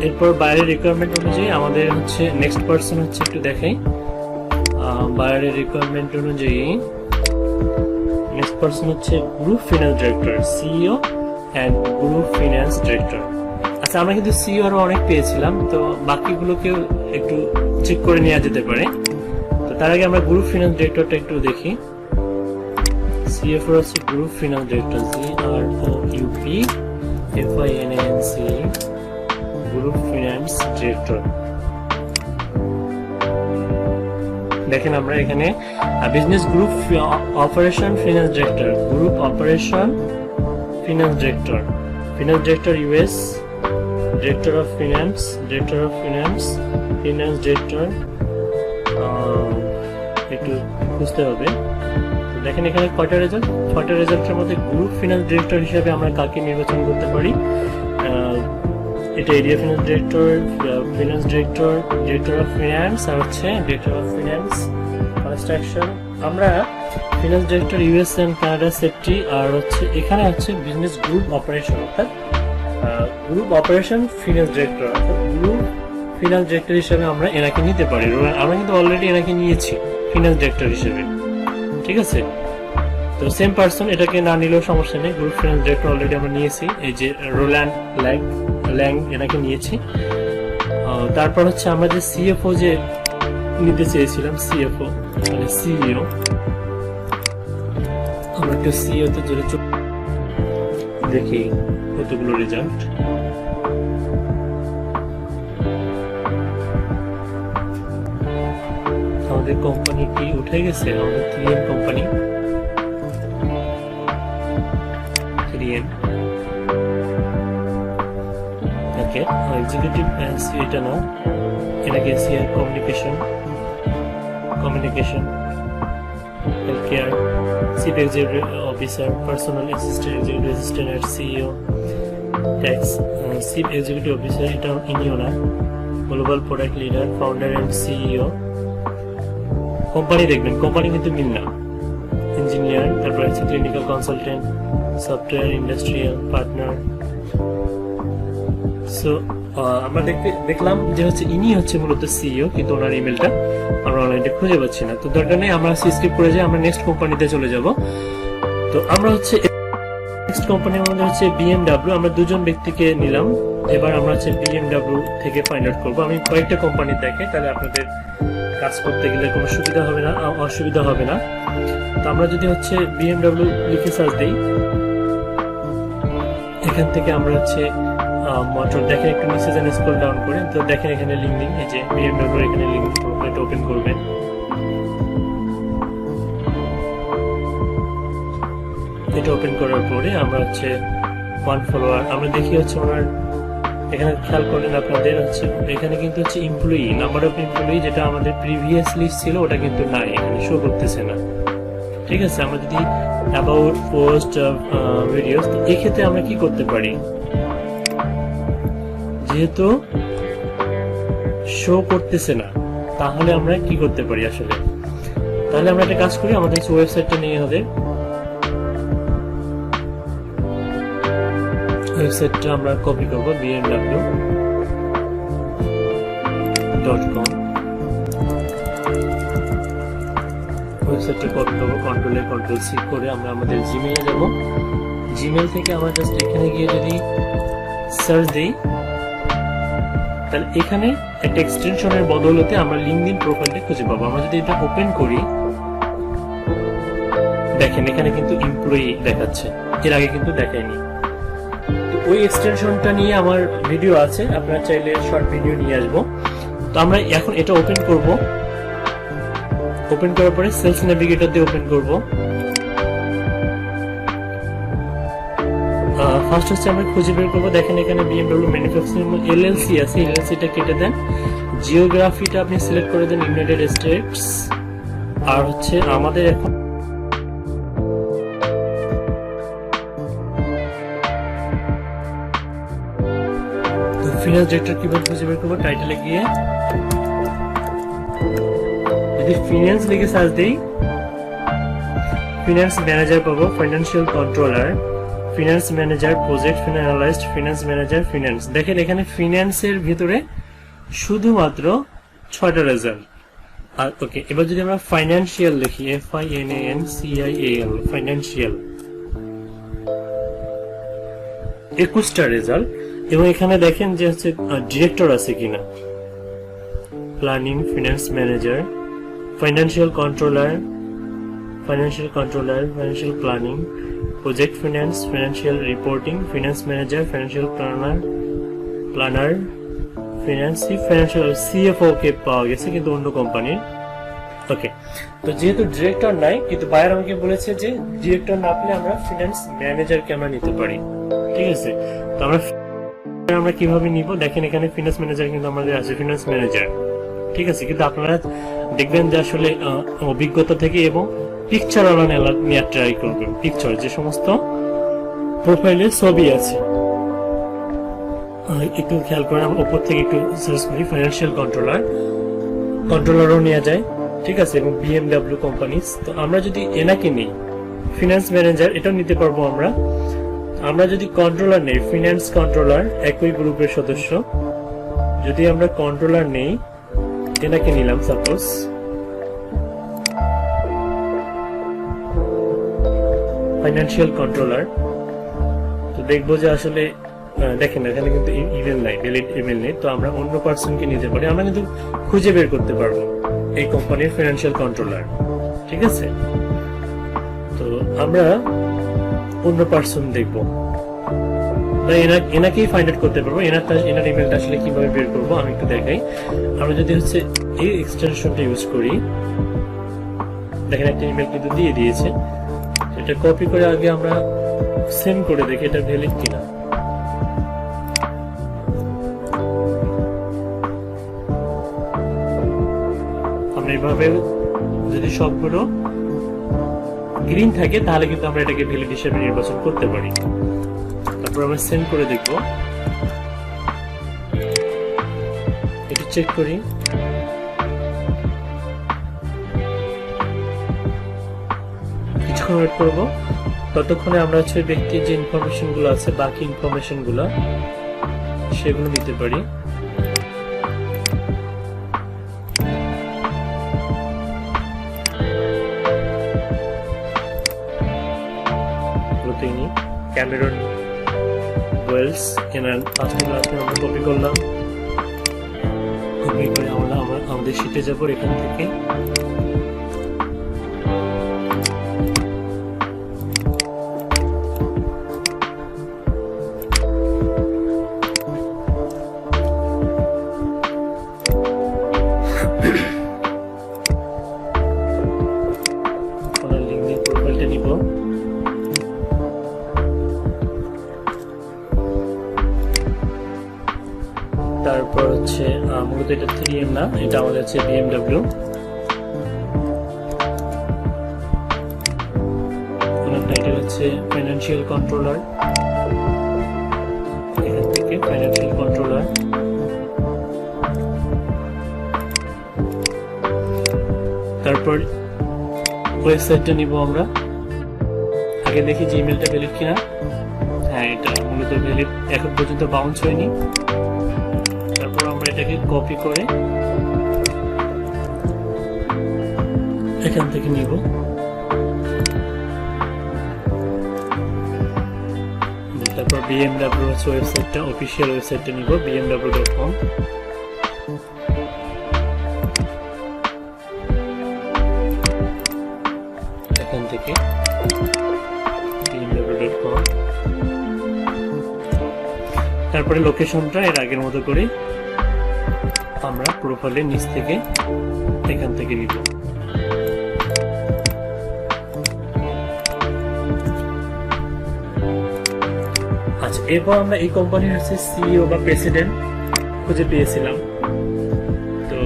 এরপর বাইরের রিকোয়ারমেন্ট অনুযায়ী আমাদের হচ্ছে নেক্সট পার্সন হচ্ছে একটু দেখাই। বাইরের রিকোয়ারমেন্ট অনুযায়ী নেক্সট পার্সন হচ্ছে group finance director, CEO and group finance director. আচ্ছা, আমরা কিন্তু সিইও আরো অনেক পেয়েছিলাম, তো বাকিগুলোকেও একটু চেক করে নেওয়া যেতে পারে। তো তার আগে আমরা গ্রুপ ফিনান্স ডিরেক্টরটা একটু দেখি। সিএফও হচ্ছে group finance director, GROUP FINANCE, group finance director. দেখেন আমরা এখানে business group operation finance director, group operation finance director, finance director US, director of finance, finance director, একটু খুঁজতে হবে। দেখেন এখানে কয়টা রেজাল্টের মধ্যে গ্রুপ ফিনান্স ডিরেক্টর হিসেবে আমরা কাকে নির্বাচন করতে পারি। এটা area finance director, finance director, director of finance, আর হচ্ছে ডিরেক্টর অফ ফিনান্স কনস্ট্রাকশন। আমরা finance director US and Canada safety, আর হচ্ছে এখানে হচ্ছে বিজনেস গ্রুপ অপারেশন, অর্থাৎ গ্রুপ অপারেশন ফিনান্স ডিরেক্টর, অর্থাৎ গ্রুপ ফিনান্স ডিরেক্টর হিসেবে আমরা এনাকে নিতে পারি। আমরা কিন্তু অলরেডি এনাকে নিয়েছি ফিনান্স ডিরেক্টর হিসেবে, ঠিক আছে। তো সেম পার্সন, এটাকে না নিলেও সমস্যা নেই, গ্রুপ ফিনান্স ডিরেক্টর অলরেডি আমরা নিয়েছি। এই যে রোল্যান্ড ল্যাং এনাকে নিয়েছি। তারপর হচ্ছে আমরা যে সিএফও যে নিতে চেয়েছিলাম, সিএফও মানে সিইও, আমরা একটু সিইও তে জোরে দেখি কতগুলো রেজাল্ট। আমাদের কোম্পানি কি উঠে গেছে, আমাদের 3M কোম্পানি, 3M ওকে। এক্সিকিউটিভ এটা না, এটাকে CR communication, health care, chief executive officer, personal assistant, executive assistant at CEO, tax chief executive officer, এটা ইনিও না, global product leader, founder and CEO. Company দেখবেন, কোম্পানি কিন্তু মিল না। ইঞ্জিনিয়ার, তারপর হচ্ছে clinical consultant, software industrial partner. So আমরা দেখলাম যে হচ্ছে ইনি হচ্ছে মূলত সিইও, কিন্তু ওনার ইমেলটা আমরা অনলাইনে খুঁজে পাচ্ছি না। তো দরকার নেই, আমরা স্কিপ করে যাই, আমরা নেক্সট কোম্পানিতে চলে যাব। তো আমরা হচ্ছে নেক্সট কোম্পানির মধ্যে হচ্ছে BMW, আমরা দুজন ব্যক্তিকে নিলাম। এবার আমরা হচ্ছে BMW থেকে ফাইন্ড আউট করবো। আমি কয়েকটা কোম্পানি দেখে, তাহলে আপনাদের কাজ করতে গেলে কোনো সুবিধা হবে না, অসুবিধা হবে না। তো আমরা যদি হচ্ছে BMW লিখে সার্চ দিই, এখান থেকে আমরা হচ্ছে মোটর দেখেন, একটু নিচে যান, স্ক্রল ডাউন করে, তো দেখেন এখানে লিঙ্কিং, এই যে BMW এখানে লিঙ্ক এটা ওপেন করবেন। এটা ওপেন করার পরে আমরা হচ্ছে ওয়ান ফলোয়ার, আমরা দেখি হচ্ছে ওনার এখানে খেয়াল করলেন আপনাদের হচ্ছে এখানে কিন্তু হচ্ছে এমপ্লয়ি, নাম্বার অফ এমপ্লয়ি যেটা আমাদের প্রিভিয়াস লিস্ট ছিল ওটা কিন্তু নাই, এখানে শো করতেছে না। ঠিক আছে, আমরা যদি অ্যাবাউট পোস্ট ভিডিওস, তো এই ক্ষেত্রে আমরা কি করতে পারি, যেহেতু শো করতেছে না তাহলে আমরা কি করতে পারি আসলে? তাহলে আমরা একটা কাজ করি, আমাদের ওয়েবসাইটটা নিয়ে হবে। ওয়েবসাইটটা আমরা কপি করব, bmw.com। ওয়েবসাইটটা কপি করব, Ctrl+C করে আমরা আমাদের জিমেইলে যাব। জিমেইল থেকে আমরা জাস্ট এখানে গিয়ে যদি সার্চ দেই, তাহলে এখানে একটা এক্সটেনশনের বদলতে আমরা লিঙ্কডইন প্রোফাইলটা খুঁজে পাবো। আমরা যদি এটা ওপেন করি, দেখেন এখানে কিন্তু এমপ্লয়ি দেখাচ্ছে, এর আগে কিন্তু দেখায়নি। তো ওই এক্সটেনশনটা নিয়ে আমার ভিডিও আছে, আপনারা চাইলে শর্ট ভিডিও নিয়ে আসবো। তো আমরা এখন এটা ওপেন করব। ওপেন করার পরে সেলস নেভিগেটর দিয়ে ওপেন করব। ফার্স্ট হচ্ছে আমরা খুঁজে বের করবো, দেখেন এখানে BMW ম্যানুফ্যাকচারিং LLC আছে, LLC-টা কেটে দেন, জিওগ্রাফিটা আপনি সিলেক্ট করে দেন ইউনাইটেড স্টেটস। আর হচ্ছে আমাদের এখন ফিনান্স ডিরেক্টর কিভাবে খুঁজে বের করবো, টাইটেলে গিয়ে যদি ফিনান্স লিখে সার্চ দিই, ফিনান্স ম্যানেজার পাবো, financial controller, finance manager, project analyst, finance manager, finance. দেখেন এখানে ফিনান্সের ভিতরে শুধুমাত্র 6টা রেজাল্ট। আর ওকে, এবার যদি আমরা ফাইন্যান্সিয়াল লিখি, FINANCIAL, ফাইন্যান্সিয়াল, 21টা রেজাল্ট। এবং এখানে দেখেন যে হচ্ছে ডিরেক্টর আছে কিনা, planning, finance manager, financial controller, financial planning, project finance, financial reporting, finance manager, financial planner, financial CFO কে পাওয়া গেছে কিন্তু অন্য কোম্পানির। ওকে, তো যেহেতু ডিরেক্টর নাই, কিন্তু বায়ার আমাকে বলেছে যে ডিরেক্টর না পেলে আমরা ফিনান্স ম্যানেজারকে আমরা নিতে পারি। ঠিক আছে, তো আমরা কিভাবে নিব, দেখেন এখানে ফিনান্স ম্যানেজার কিন্তু আমাদের আছে, ফিনান্স ম্যানেজার। ঠিক আছে, কিন্তু আপনারা দেখবেন যে আসলে অভিজ্ঞতা থেকে এবং পিকচার নিয়ে ট্রাই করবেন। পিকচার যে সমস্ত প্রোফাইলে ছবি আছে, একটু খেয়াল করে আমরা উপর থেকে একটু সার্চ করি, ফাইন্যান্সিয়াল কন্ট্রোলারও নেওয়া যায়। ঠিক আছে, এবং BMW কোম্পানিজ। তো আমরা যদি এনাকে নিই, ফিনান্স ম্যানেজার, এটাও নিতে পারবো আমরা। আমরা যদি কন্ট্রোলার নেই, ফিনান্স কন্ট্রোলার একই গ্রুপের সদস্য, যদি আমরা কন্ট্রোলার নেই, এনাকে নিলাম সাপোজ, ফাইন্যান্সিয়াল কন্ট্রোলার। তো দেখবো যে আসলে দেখেন এখানে কিন্তু ইমেল নাই, ভ্যালিড ইমেল নেই। তো আমরা অন্য পার্সনকে নিতে পারি, আমরা কিন্তু খুঁজে বের করতে পারবো এই কোম্পানির ফিনান্সিয়াল কন্ট্রোলার। ঠিক আছে, তো আমরা অন্য পার্সন দেখবো, এনাকেই ফাইন্ড আউট করতে পারবো। এনার ইমেলটা আসলে কিভাবে বের করবো আমি একটু দেখাই। আমরা যদি হচ্ছে এই এক্সটেনশনটা ইউজ করি, দেখেন একটা ইমেল কিন্তু দিয়ে দিয়েছে। এটা কপি করে আগে আমরা সেন্ড করে দেখি এটা ভ্যালিড কিনা। আমরা এইভাবে যদি সবগুলো গ্রিন থাকে তাহলে কিন্তু আমরা এটাকে ভ্যালিড হিসেবে নির্বাচন করতে পারি। তারপর আমরা সেন্ড করে দেখব, একটু চেক করি। কিছুক্ষণ ওয়েট করবো, ততক্ষণে আমরা হচ্ছে ব্যক্তির যে ইনফরমেশন গুলো আছে, বাকি ইনফরমেশন গুলো সেগুলো নিতে পারি। ক্যামেরন ওয়েলস, এনার ফার্স্ট আমরা কপি করলাম। কপি করে আমরা আমাদের শিটে যাবো এখান থেকে। লিঙ্কডিন প্রোফাইলটা নিব, তারপর হচ্ছে মূলত এটা 3M না, এটা আমাদের হচ্ছে BMW। টাইটেল হচ্ছে ফাইন্যান্সিয়াল কন্ট্রোলার, এখান থেকে ফাইন্যান্সিয়াল কন্ট্রোলার। তারপর ওয়েবসাইটটা নিব আমরা। আগে দেখি যে ইমেলটা ভ্যালিড কিনা। হ্যাঁ, এটা মূলত ভ্যালিড, এখন পর্যন্ত বাউন্স হয়নি। তারপর আমরা এটাকে কপি করে এখান থেকে নিব। তারপর BMW হচ্ছে ওয়েবসাইটটা, অফিসিয়াল ওয়েবসাইটটা নিব, bmw.com। এখান থেকে bmw.com। তারপরে লোকেশনটা এর আগের মতো করে আমরা প্রোফাইলের নিচ থেকে এখান থেকে নিব। আচ্ছা, এরপর আমরা এই কোম্পানির হচ্ছে সিইও বা প্রেসিডেন্ট খুঁজে পেয়েছিলাম। তো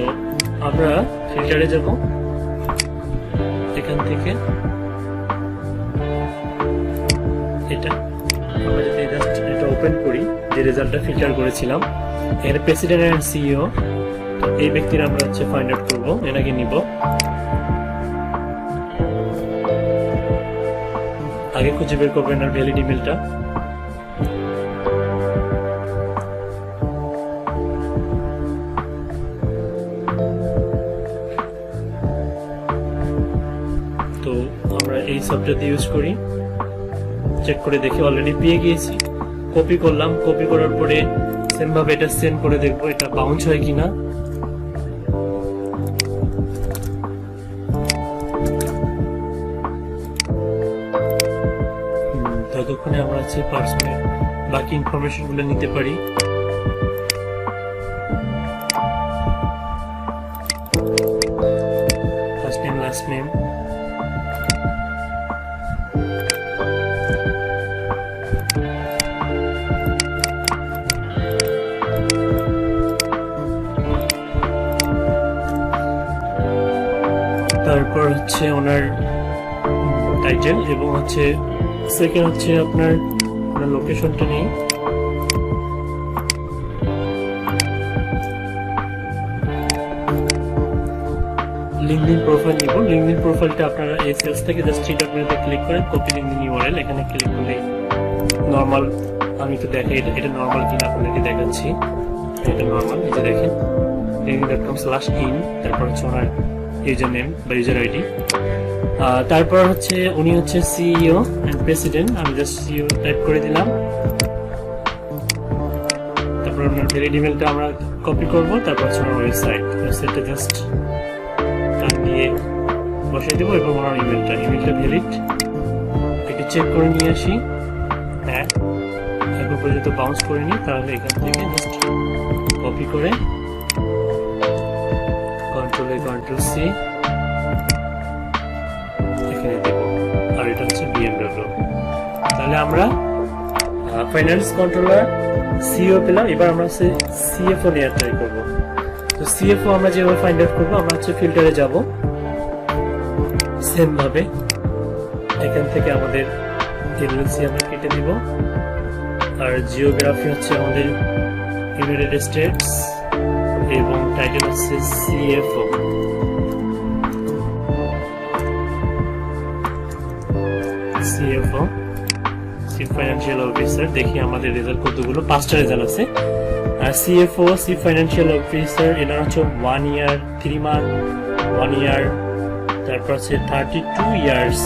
আমরা ফিল্টারে যাব, এখান থেকে এটা আমরা যদি জাস্ট এটা ওপেন করি, যে রেজাল্টটা ফিল্টার করেছিলাম এর প্রেসিডেন্ট এন্ড সিইও, তো এই ব্যক্তির আমরা হচ্ছে ফাইন্ড আউট করবো, এনাকে নিব। আগে খুঁজে বের করবেন আর ভ্যালিড ইমেলটা। তো আমরা এই সফটওয়্যারটি ইউজ করি, চেক করে দেখি অলরেডি পেয়ে গিয়েছি। কপি করলাম, কপি করার পরে সেম ভাবে এটা সেন্ড করে দেখবো এটা বাউন্স হয় কিনা। ততক্ষণে আমরা হচ্ছে পার্সোনাল বাকি ইনফরমেশন গুলো নিতে পারি। ফার্স্ট নেম, লাস্ট নেম, তারপর হচ্ছে ওনার টাইটেল, এবং হচ্ছে সেকেন্ড হচ্ছে আপনার লোকেশনটা নেই। লিঙ্কডিন প্রোফাইল নিব। লিঙ্কডিন প্রোফাইলটা আপনারা এই সেলস থেকে জাস্ট থ্রি ডট মেনুতে ক্লিক করেন, কপি লিঙ্কডিন ইউআরএল, এখানে ক্লিক করলে নরমাল, আমি তো দেখাই এটা নরমাল কিনা আপনাকে দেখাচ্ছি। এটা নরমাল, এই যে দেখেন linkedin.com/in, তারপর হচ্ছে ওনার ইউজার নেম বা ইউজার আইডি। তারপর হচ্ছে উনি হচ্ছে সিইও এন্ড প্রেসিডেন্ট, আমি জাস্ট সিইও টাইপ করে দিলাম। তারপর আপনার ভ্যালিড ইমেলটা আমরা কপি করব, তারপর হচ্ছে ওনার ওয়েবসাইটটা জাস্ট টান দিয়ে বসিয়ে দেবো, এবং ওনার ইমেলটা ভ্যালিড, এটি চেক করে নিয়ে আসি। হ্যাঁ, এখন পর্যন্ত বাউন্স করিনি, তাহলে এখান থেকে জাস্ট কপি করে কন্ট্রোল এ কন্ট্রোল সি এখানে দেব, আর এটা হচ্ছে BMW। তাহলে আমরা ফাইন্যান্স কন্ট্রোলার, সিইও পেলাম। এবার আমরা হচ্ছে সিএফও নিয়ে ট্রাই করবো। তো সিএফও আমরা যেভাবে ফাইন্ড আউট করবো, আমরা হচ্ছে ফিল্টারে যাব, সেম ভাবে এখান থেকে আমাদের এলএলসি আমরা কেটে দিব, আর জিওগ্রাফি হচ্ছে আমাদের ইউনাইটেড স্টেটস, এবং টাইটেল হচ্ছে সিএফও। চিফ ফাইন্যান্সিয়াল অফিসার, দেখি আমাদের রেজাল্ট কতগুলো, 5টা রেজাল্ট আছে। আর সিএফও, চিফ ফাইন্যান্সিয়াল অফিসার, এনার হচ্ছে 1 ইয়ার 3 মান্থ, 1 ইয়ার, তারপর হচ্ছে 32 ইয়ার্স,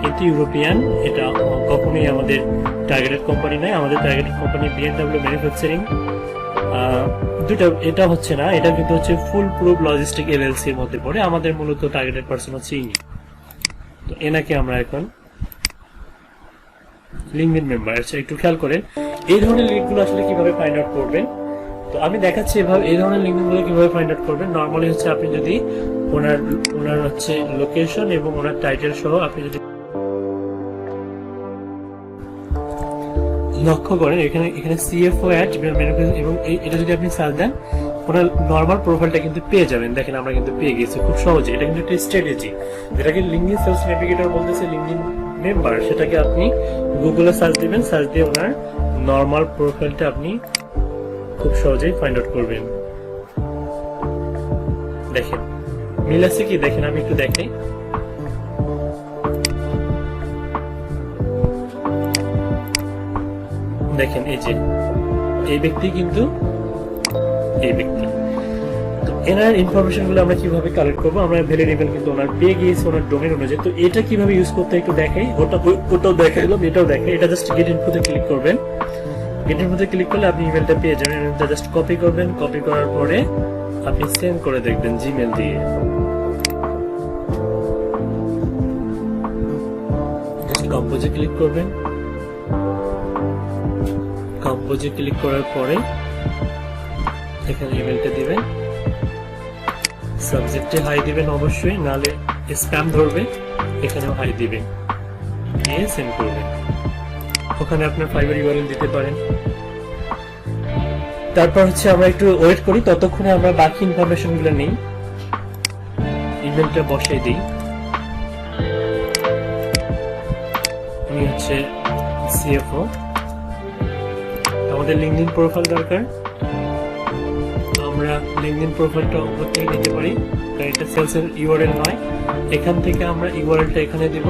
কিন্তু ইউরোপিয়ান। এটা কখনোই আমাদের টার্গেটেড কোম্পানি নয়, আমাদের টার্গেটেড কোম্পানি BMW ম্যানুফ্যাকচারিং। দুটো এটা হচ্ছে না, এটা কিন্তু হচ্ছে ফুল প্রুফ লজিস্টিক এলএলসি এর মধ্যে পড়ে। আমাদের মূলত টার্গেটেড পারসন হচ্ছে ইনি। তো এনাকে আমরা এখন লিঙ্কডিন মেম্বার। আচ্ছা, একটু খেয়াল করেন এই ধরনের লিঙ্কগুলো আসলে কিভাবে ফাইন্ড আউট করবেন। তো আমি দেখাচ্ছি এভাবে এই ধরনের লিঙ্কগুলো কিভাবে ফাইন্ড আউট করবেন। নরমালি হচ্ছে আপনি যদি ওনার হচ্ছে লোকেশন এবং ওনার টাইটেল সহ আপনি যদি লক্ষ্য করেন, এখানে সিএফও অ্যাট এবং এটা যদি আপনি সার্চ দেন, ওনার নরমাল প্রোফাইলটা কিন্তু পেয়ে যাবেন। দেখেন আমরা কিন্তু পেয়ে গেছি খুব সহজে। এটা কিন্তু একটা স্ট্র্যাটেজি, যেটাকে লিঙ্কডিন সেলস নেভিগেটর বলতেছে লিঙ্কডিন মেম্বার, সেটাকে আপনি গুগলে সার্চ দিবেন, সার্চ দিয়ে ওনার নরমাল প্রোফাইলটা আপনি খুব সহজেই ফাইন্ড আউট করবেন। দেখেন মিল আছে কি দেখেন, আমি একটু দেখাই। দেখেন এই যে এই ব্যক্তি কিন্তু এই ব্যক্তি। তো এনার ইনফরমেশন গুলো আমরা কিভাবে কালেক্ট করবো, আমরা ভ্যালিড ইমেল কিন্তু ওনার পেয়ে গিয়েছি ওনার ডোমেইন অনুযায়ী। তো এটা কিভাবে ইউজ করতে একটু দেখাই, ওটাও দেখাইলাম, এটাও দেখাই। এটা জাস্ট গেট ইনফোতে ক্লিক করবেন। গেট ইনফোতে ক্লিক করলে আপনি ইমেলটা পেয়ে যাবেন। ইমেলটা জাস্ট কপি করবেন, কপি করার পরে আপনি সেন্ড করে দেখবেন জিমেল দিয়ে। জাস্ট কম্পোজে ক্লিক করবেন। কম্পোজে ক্লিক করার পরে এখানে ইমেলটা দিবেন, সাবজেক্টে হাই দিবেন অবশ্যই, নালে স্প্যাম ধরবে। এখানেও হাই দিবেন, দিয়ে সেন্ড করবেন। ওখানে আপনার ফাইবার ইউআরএল দিতে পারেন। তারপর হচ্ছে আমরা একটু ওয়েট করি, ততক্ষণে আমরা বাকি ইনফরমেশন গুলো নেই। ইমেলটা বসাই দিই। আমি হচ্ছে সিএফও। আমাদের লিঙ্কডইন প্রোফাইল দরকার, আমরা লিঙ্কডইন প্রোফাইলটা উপর থেকে নিতে পারি, কারণ এটা সেলসের ইউআরএল নয়। এখান থেকে আমরা ইউআরএলটা এখানে দিব।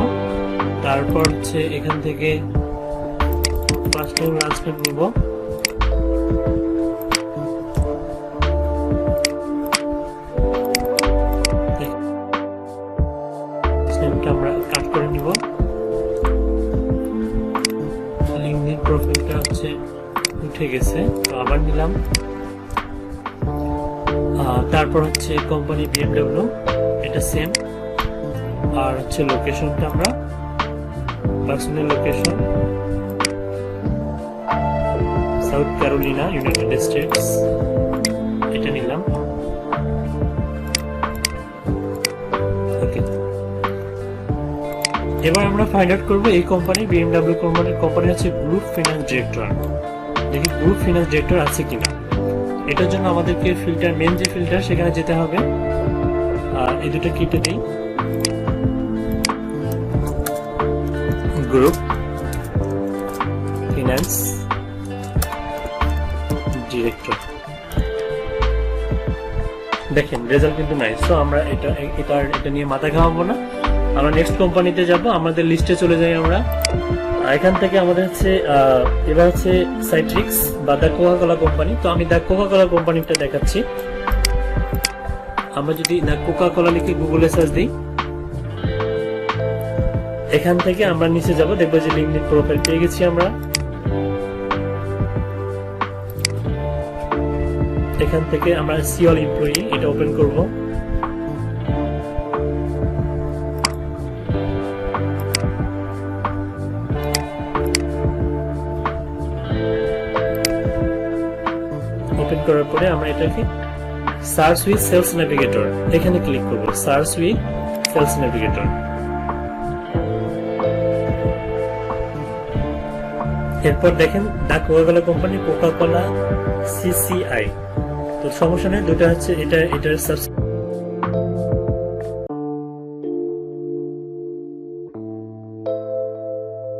তারপর হচ্ছে এখান থেকে ফার্স্ট নেম লাস্ট নেম নিব। নেমটা আমরা কাট করে নিব। লিঙ্কডইন প্রোফাইলটা হচ্ছে উঠে গেছে, তো আবার নিলাম। তারপর হচ্ছে কোম্পানি বিএমডব্লিউ, এটা সেম। আর হচ্ছে লোকেশনটা আমরা personal location South Carolina, United States, এটা নিলাম। ওকে, এবার আমরা ফাইন্ড আউট করবো এই কোম্পানি বিএমডব্লিউ কোম্পানি হচ্ছে গ্রুপ ফিনান্স ডিরেক্টর। দেখি গ্রুপ ফিনান্স ডিরেক্টর আছে কিনা। এটার জন্য আমাদেরকে ফিল্টার, মেন যে ফিল্টার সেখানে যেতে হবে। এই দুটো কেটে দিই। গ্রুপ ফিনান্স ডিরেক্টর, দেখেন রেজাল্ট কিন্তু নাই। সো আমরা এটা নিয়ে মাথা ঘামাবো না, আমরা নেক্সট কোম্পানিতে যাব। আমাদের লিস্টে চলে যাই আমরা। এখান থেকে আমাদের হচ্ছে এবার হচ্ছে সাইট্রিক্স বা দ্য কোকা কোলা কোম্পানি। তো আমি দ্য কোকা কোলা কোম্পানিটা দেখাচ্ছি। আমরা যদি দ্য কোকা কোলা লিখে গুগলে সার্চ দিই, এখান থেকে আমরা নিচে যাব, দেখবো যে লিঙ্কডইন প্রোফাইল পেয়ে গেছি আমরা। এখান থেকে আমরা সি অল এমপ্লয়ি এটা ওপেন করব। ওপেন করার পরে আমরা এটাকে সার্চ উইথ সেলস নেভিগেটর এখানে ক্লিক করব। Search with sales navigator. এরপর দেখেন the Coca Cola company, Coca Cola CCI. তো সমস্যা নেই, দুটো হচ্ছে এটার সার্চ।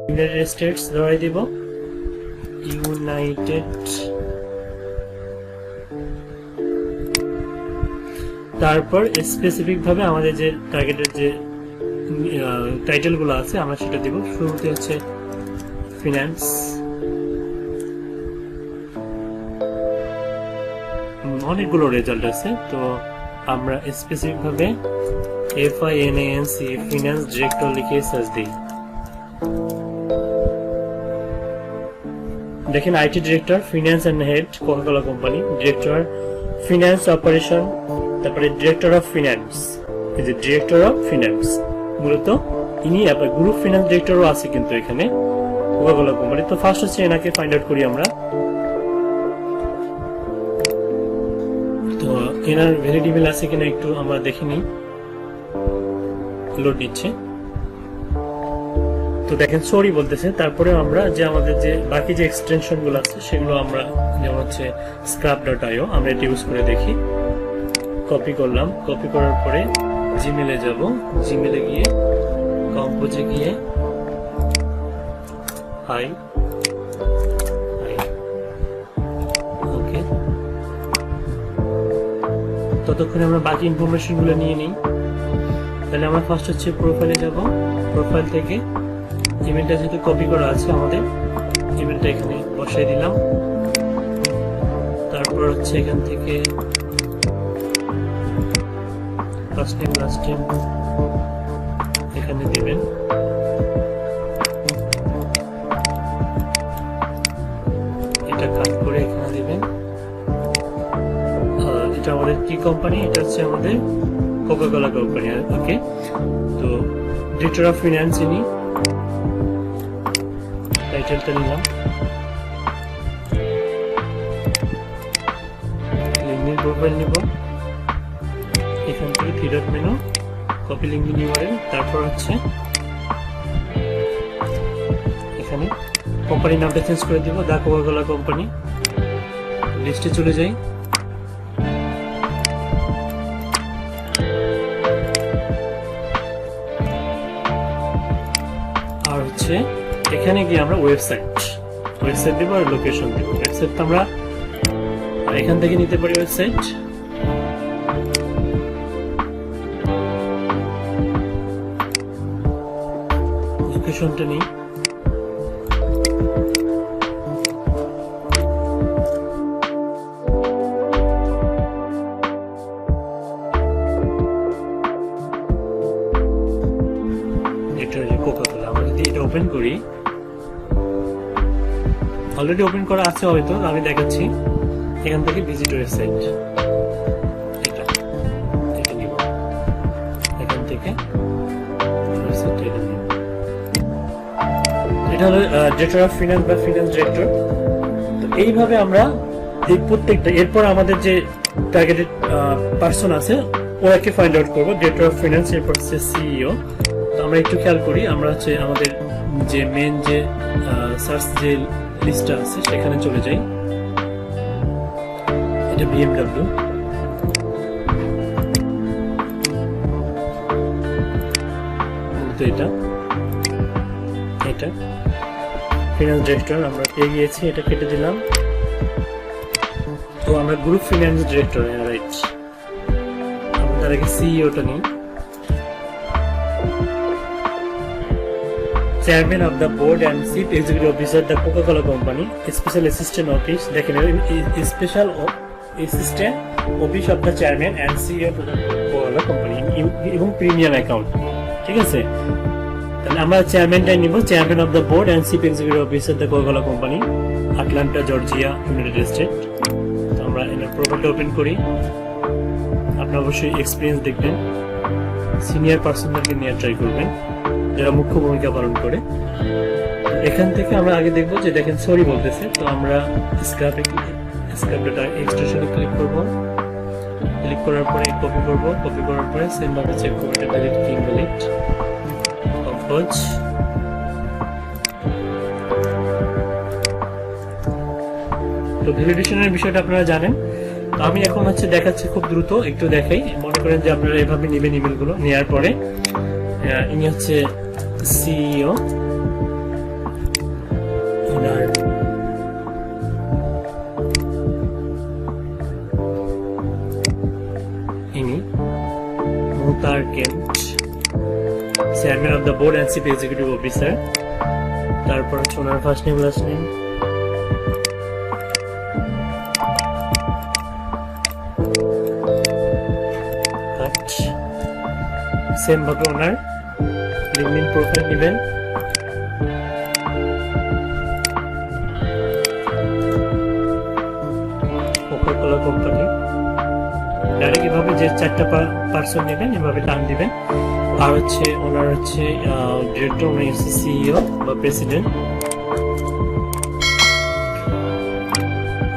ইউনাইটেড স্টেটস ধরাই দিব, ইউনাইটেড। তারপর স্পেসিফিক ভাবে আমাদের যে টার্গেটের যে টাইটেল গুলো আছে আমরা সেটা দিব। শুরুতে হচ্ছে ফিনান্স, অনেকগুলো রেজাল্ট আছে। তো আমরা স্পেসিফিক ভাবে FINANC ফিনান্স ডিরেক্টর লিখে সার্চ দিই। দেখেন IT director, finance and head, Coca Cola company. Director finance operation, তারপরে ডিরেক্টর অফ ফিনান্স। এই যে ডিরেক্টর অফ ফিনান্স মূলত ইনি গ্রুপ ফিনান্স ডিরেক্টরও আছে কিন্তু এখানে কোকা কোলা কোম্পানি। তো ফার্স্ট হচ্ছে এনাকে ফাইন্ড আউট করি আমরা। তো এনার ভ্যালিড ইমেল আছে কিনা একটু আমরা দেখে নিই, লোড নিচ্ছে। তো দেখেন সরি বলতেছে। তারপরে আমরা যে আমাদের যে বাকি যে এক্সটেনশন গুলো আছে সেগুলো আমরা, যেমন হচ্ছে scrap.io, আমরা এটা ইউজ করে দেখি। কপি করলাম, কপি করার পরে জিমেলে যাব। জিমেলে গিয়ে কম্পোজে গিয়ে হাই, ওকে। তো ততক্ষণে আমরা বাকি ইনফরমেশন গুলো নিয়ে নিই। তাহলে আমরা ফার্স্ট হচ্ছে প্রোফাইলে যাব। প্রোফাইল থেকে ইমেলটা যেহেতু কপি করা আছে আমাদের, ইমেলটা এখানে বসাই দিলাম। তারপর হচ্ছে এখান থেকে ফার্স্ট নেম লাস্ট নেম এখানে দিবেন। এটা কাট করে এখানে দিবেন। এটা আমাদের কি কোম্পানি? এটা হচ্ছে আমাদের কোকা কোলা কোম্পানি। ওকে, তো ডিরেক্টর অফ ফিনান্স ইনি, টাইটেলটা নিলাম। লিঙ্কডিন প্রোফাইল নিব, এখান থেকে three dot menu, copy LinkedIn URL. তারপর হচ্ছে এখানে কোম্পানির নামটা চেঞ্জ করে দিব, দা কোকা কোলা কোম্পানি। লিস্টে চলে যাই। আর হচ্ছে এখানে গিয়ে আমরা ওয়েবসাইট দিব আর লোকেশন দিব। ওয়েবসাইট তো আমরা এখান থেকে নিতে পারি, ওয়েবসাইট লোকেশনটা নিই। কোকা-কোলা আমরা যদি এটা ওপেন করি, অলরেডি ওপেন করা আছে হয়তো, আমি দেখাচ্ছি। এখান থেকে ভিজিট ওয়েবসাইট, এটা নিব, এখান থেকে এটা হলো ডিরেক্টর অফ ফিনান্স বা ফিনান্স ডিরেক্টর। তো এইভাবে আমরা এই প্রত্যেকটা, এরপর আমাদের যে টার্গেটেড পার্সন আছে ওরাকে ফাইন্ড আউট করবো। ডিরেক্টর অফ ফিনান্স, এরপর হচ্ছে সিইও। তো আমরা একটু খেয়াল করি, আমরা হচ্ছে আমাদের যে মেন যে সার্চ যে লিস্টটা আছে সেখানে চলে যাই। এটা বিএমডব্লিউ, এটা ফিনান্স ডিরেক্টর আমরা পেয়ে গিয়েছি, এটা কেটে দিলাম। তো আমরা গ্রুপ ফিনান্স ডিরেক্টর, রাইট। আমরা তার আগে সিইওটা নিই। Chairman of the board and chief executive officer the Coca Cola Company, special assistant office. দেখেন, special assistant office of the chairman and CEO of the Coca Cola Company এবং premium account. ঠিক আছে, তাহলে আমরা চেয়ারম্যানটাই নিব। Chairman of the board and chief executive officer the Coca Cola Company, Atlanta Georgia, United State. তো আমরা এর প্রোফাইলটা ওপেন করি। আপনি অবশ্যই এক্সপিরিয়েন্স দেখবেন, সিনিয়র পার্সনদেরকে নিয়ে ট্রাই করবেন যারা মুখ্য ভূমিকা পালন করে। এখান থেকে আমরা আগে দেখবো যে দেখেন সরি বলতেছে। তো আমরা স্ক্র্যাপ ডাটা এক্সটেনশনে ক্লিক করব। ক্লিক করার পরে কপি করব, কপি করার পরে সেম ভাবে চেক করব এটা ডিলিট কি ইনভ্যালিড কম্পোজ। তো ভ্যালিডেশনের বিষয়টা আপনারা জানেন। তো আমি এখন হচ্ছে দেখাচ্ছি খুব দ্রুত, একটু দেখাই। মনে করেন যে আপনারা এভাবে নেবেন ইমেলগুলো। নেওয়ার পরে ইনি হচ্ছে সিইও, ওনার ইনি Muhtar Kent, chairman of the board and chief executive officer. তারপর হচ্ছে ওনার first name last name, same ভাবে ওনার লিঙ্কডিন প্রোফাইল নেবেন। কোকা কোলা কোম্পানি ডাইরেক্ট এভাবে যে চারটা পার্সন নেবেন এভাবে টান দিবেন। আর হচ্ছে ওনার হচ্ছে ডিরেক্টর, উনি হচ্ছে সিইও বা প্রেসিডেন্ট।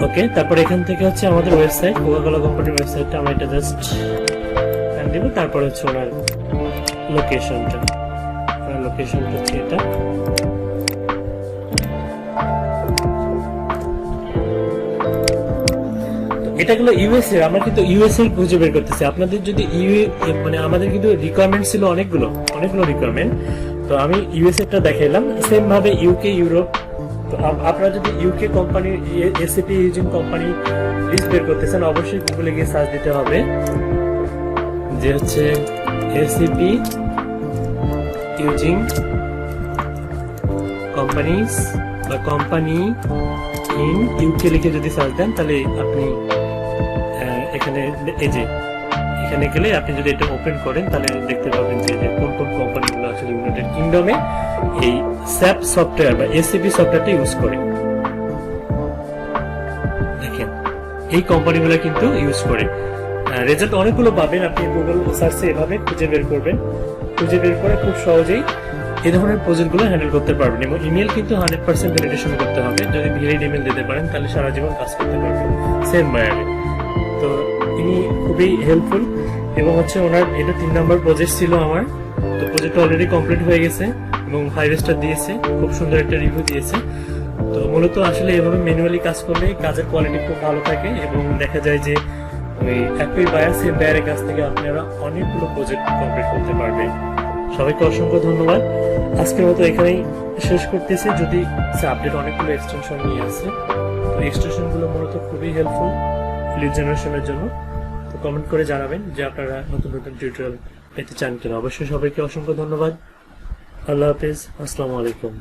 ওকে, তারপর এখান থেকে হচ্ছে আমাদের ওয়েবসাইট, কোকা কোলা কোম্পানির ওয়েবসাইটটা আমরা এটা জাস্ট টান দিব। তারপর হচ্ছে ওনার লোকেশনটা হচ্ছে এটা। এটা গুলো ইউএসএ, আমরা কিন্তু ইউএসএ খুঁজে বের করতেছি। আপনাদের যদি মানে আমাদের কিন্তু রিকোয়ারমেন্ট ছিল অনেকগুলো রিকোয়ারমেন্ট। তো আমি ইউএসএ টা দেখাইলাম। সেম ভাবে ইউকে, ইউরোপ, তো আপনারা যদি UK company ACP using company list বের করতে চান অবশ্যই গুগলে গিয়ে সার্চ দিতে হবে যে হচ্ছে এসিপি ইউজিং কোম্পানিজ বা কোম্পানি ইন ইউকে লিখে যদি সার্চ দেন তাহলে আপনি এখানে এই যে এখানে গেলে আপনি যদি এটা ওপেন করেন তাহলে দেখতে পাবেন যে কোন কোন কোম্পানিগুলো আসলে ইউনাইটেড কিংডমে এই স্যাপ সফটওয়্যার বা এসিপি সফটওয়্যারটা ইউজ করে। দেখেন এই কোম্পানিগুলো কিন্তু ইউজ করে। রেজাল্ট অনেকগুলো পাবেন, আপনি গুগল সার্চে এভাবে খুঁজে বের করবেন, খুঁজে বের করে খুব সহজেই এই ধরনের প্রজেক্টগুলো হ্যান্ডেল করতে পারবেন। এবং ইমেল কিন্তু 100% ভ্যালিডেশন করতে হবে, যদি ভ্যালিড ইমেল দিতে পারেন তাহলে সারা জীবন কাজ করতে পারবেন সেম বায়ারে। তো ইনি খুবই হেল্পফুল এবং হচ্ছে ওনার এটা 3 নম্বর প্রজেক্ট ছিল আমার। তো প্রজেক্ট অলরেডি কমপ্লিট হয়ে গেছে এবং 5 স্টার দিয়েছে, খুব সুন্দর একটা রিভিউ দিয়েছে। তো মূলত আসলে এভাবে ম্যানুয়ালি কাজ করলে কাজের কোয়ালিটি খুব ভালো থাকে এবং দেখা যায় যে ওই একই বায়ার সেম বায়ারের কাছ থেকে আপনারা অনেকগুলো প্রজেক্ট কমপ্লিট করতে পারবেন। সবাইকে অসংখ্য ধন্যবাদ। আজকের মতো এখানেই শেষ করতেছি। যদি আপডেট অনেকগুলো এক্সটেনশন নিয়ে আসছে, তো এক্সটেনশনগুলো মূলত খুবই হেল্পফুল লিড জেনারেশনের জন্য। তো কমেন্ট করে জানাবেন যে আপনারা নতুন নতুন টিউটোরিয়াল পেতে চান কিনা। অবশ্যই সবাইকে অসংখ্য ধন্যবাদ। আল্লাহ হাফেজ, আসসালামু আলাইকুম।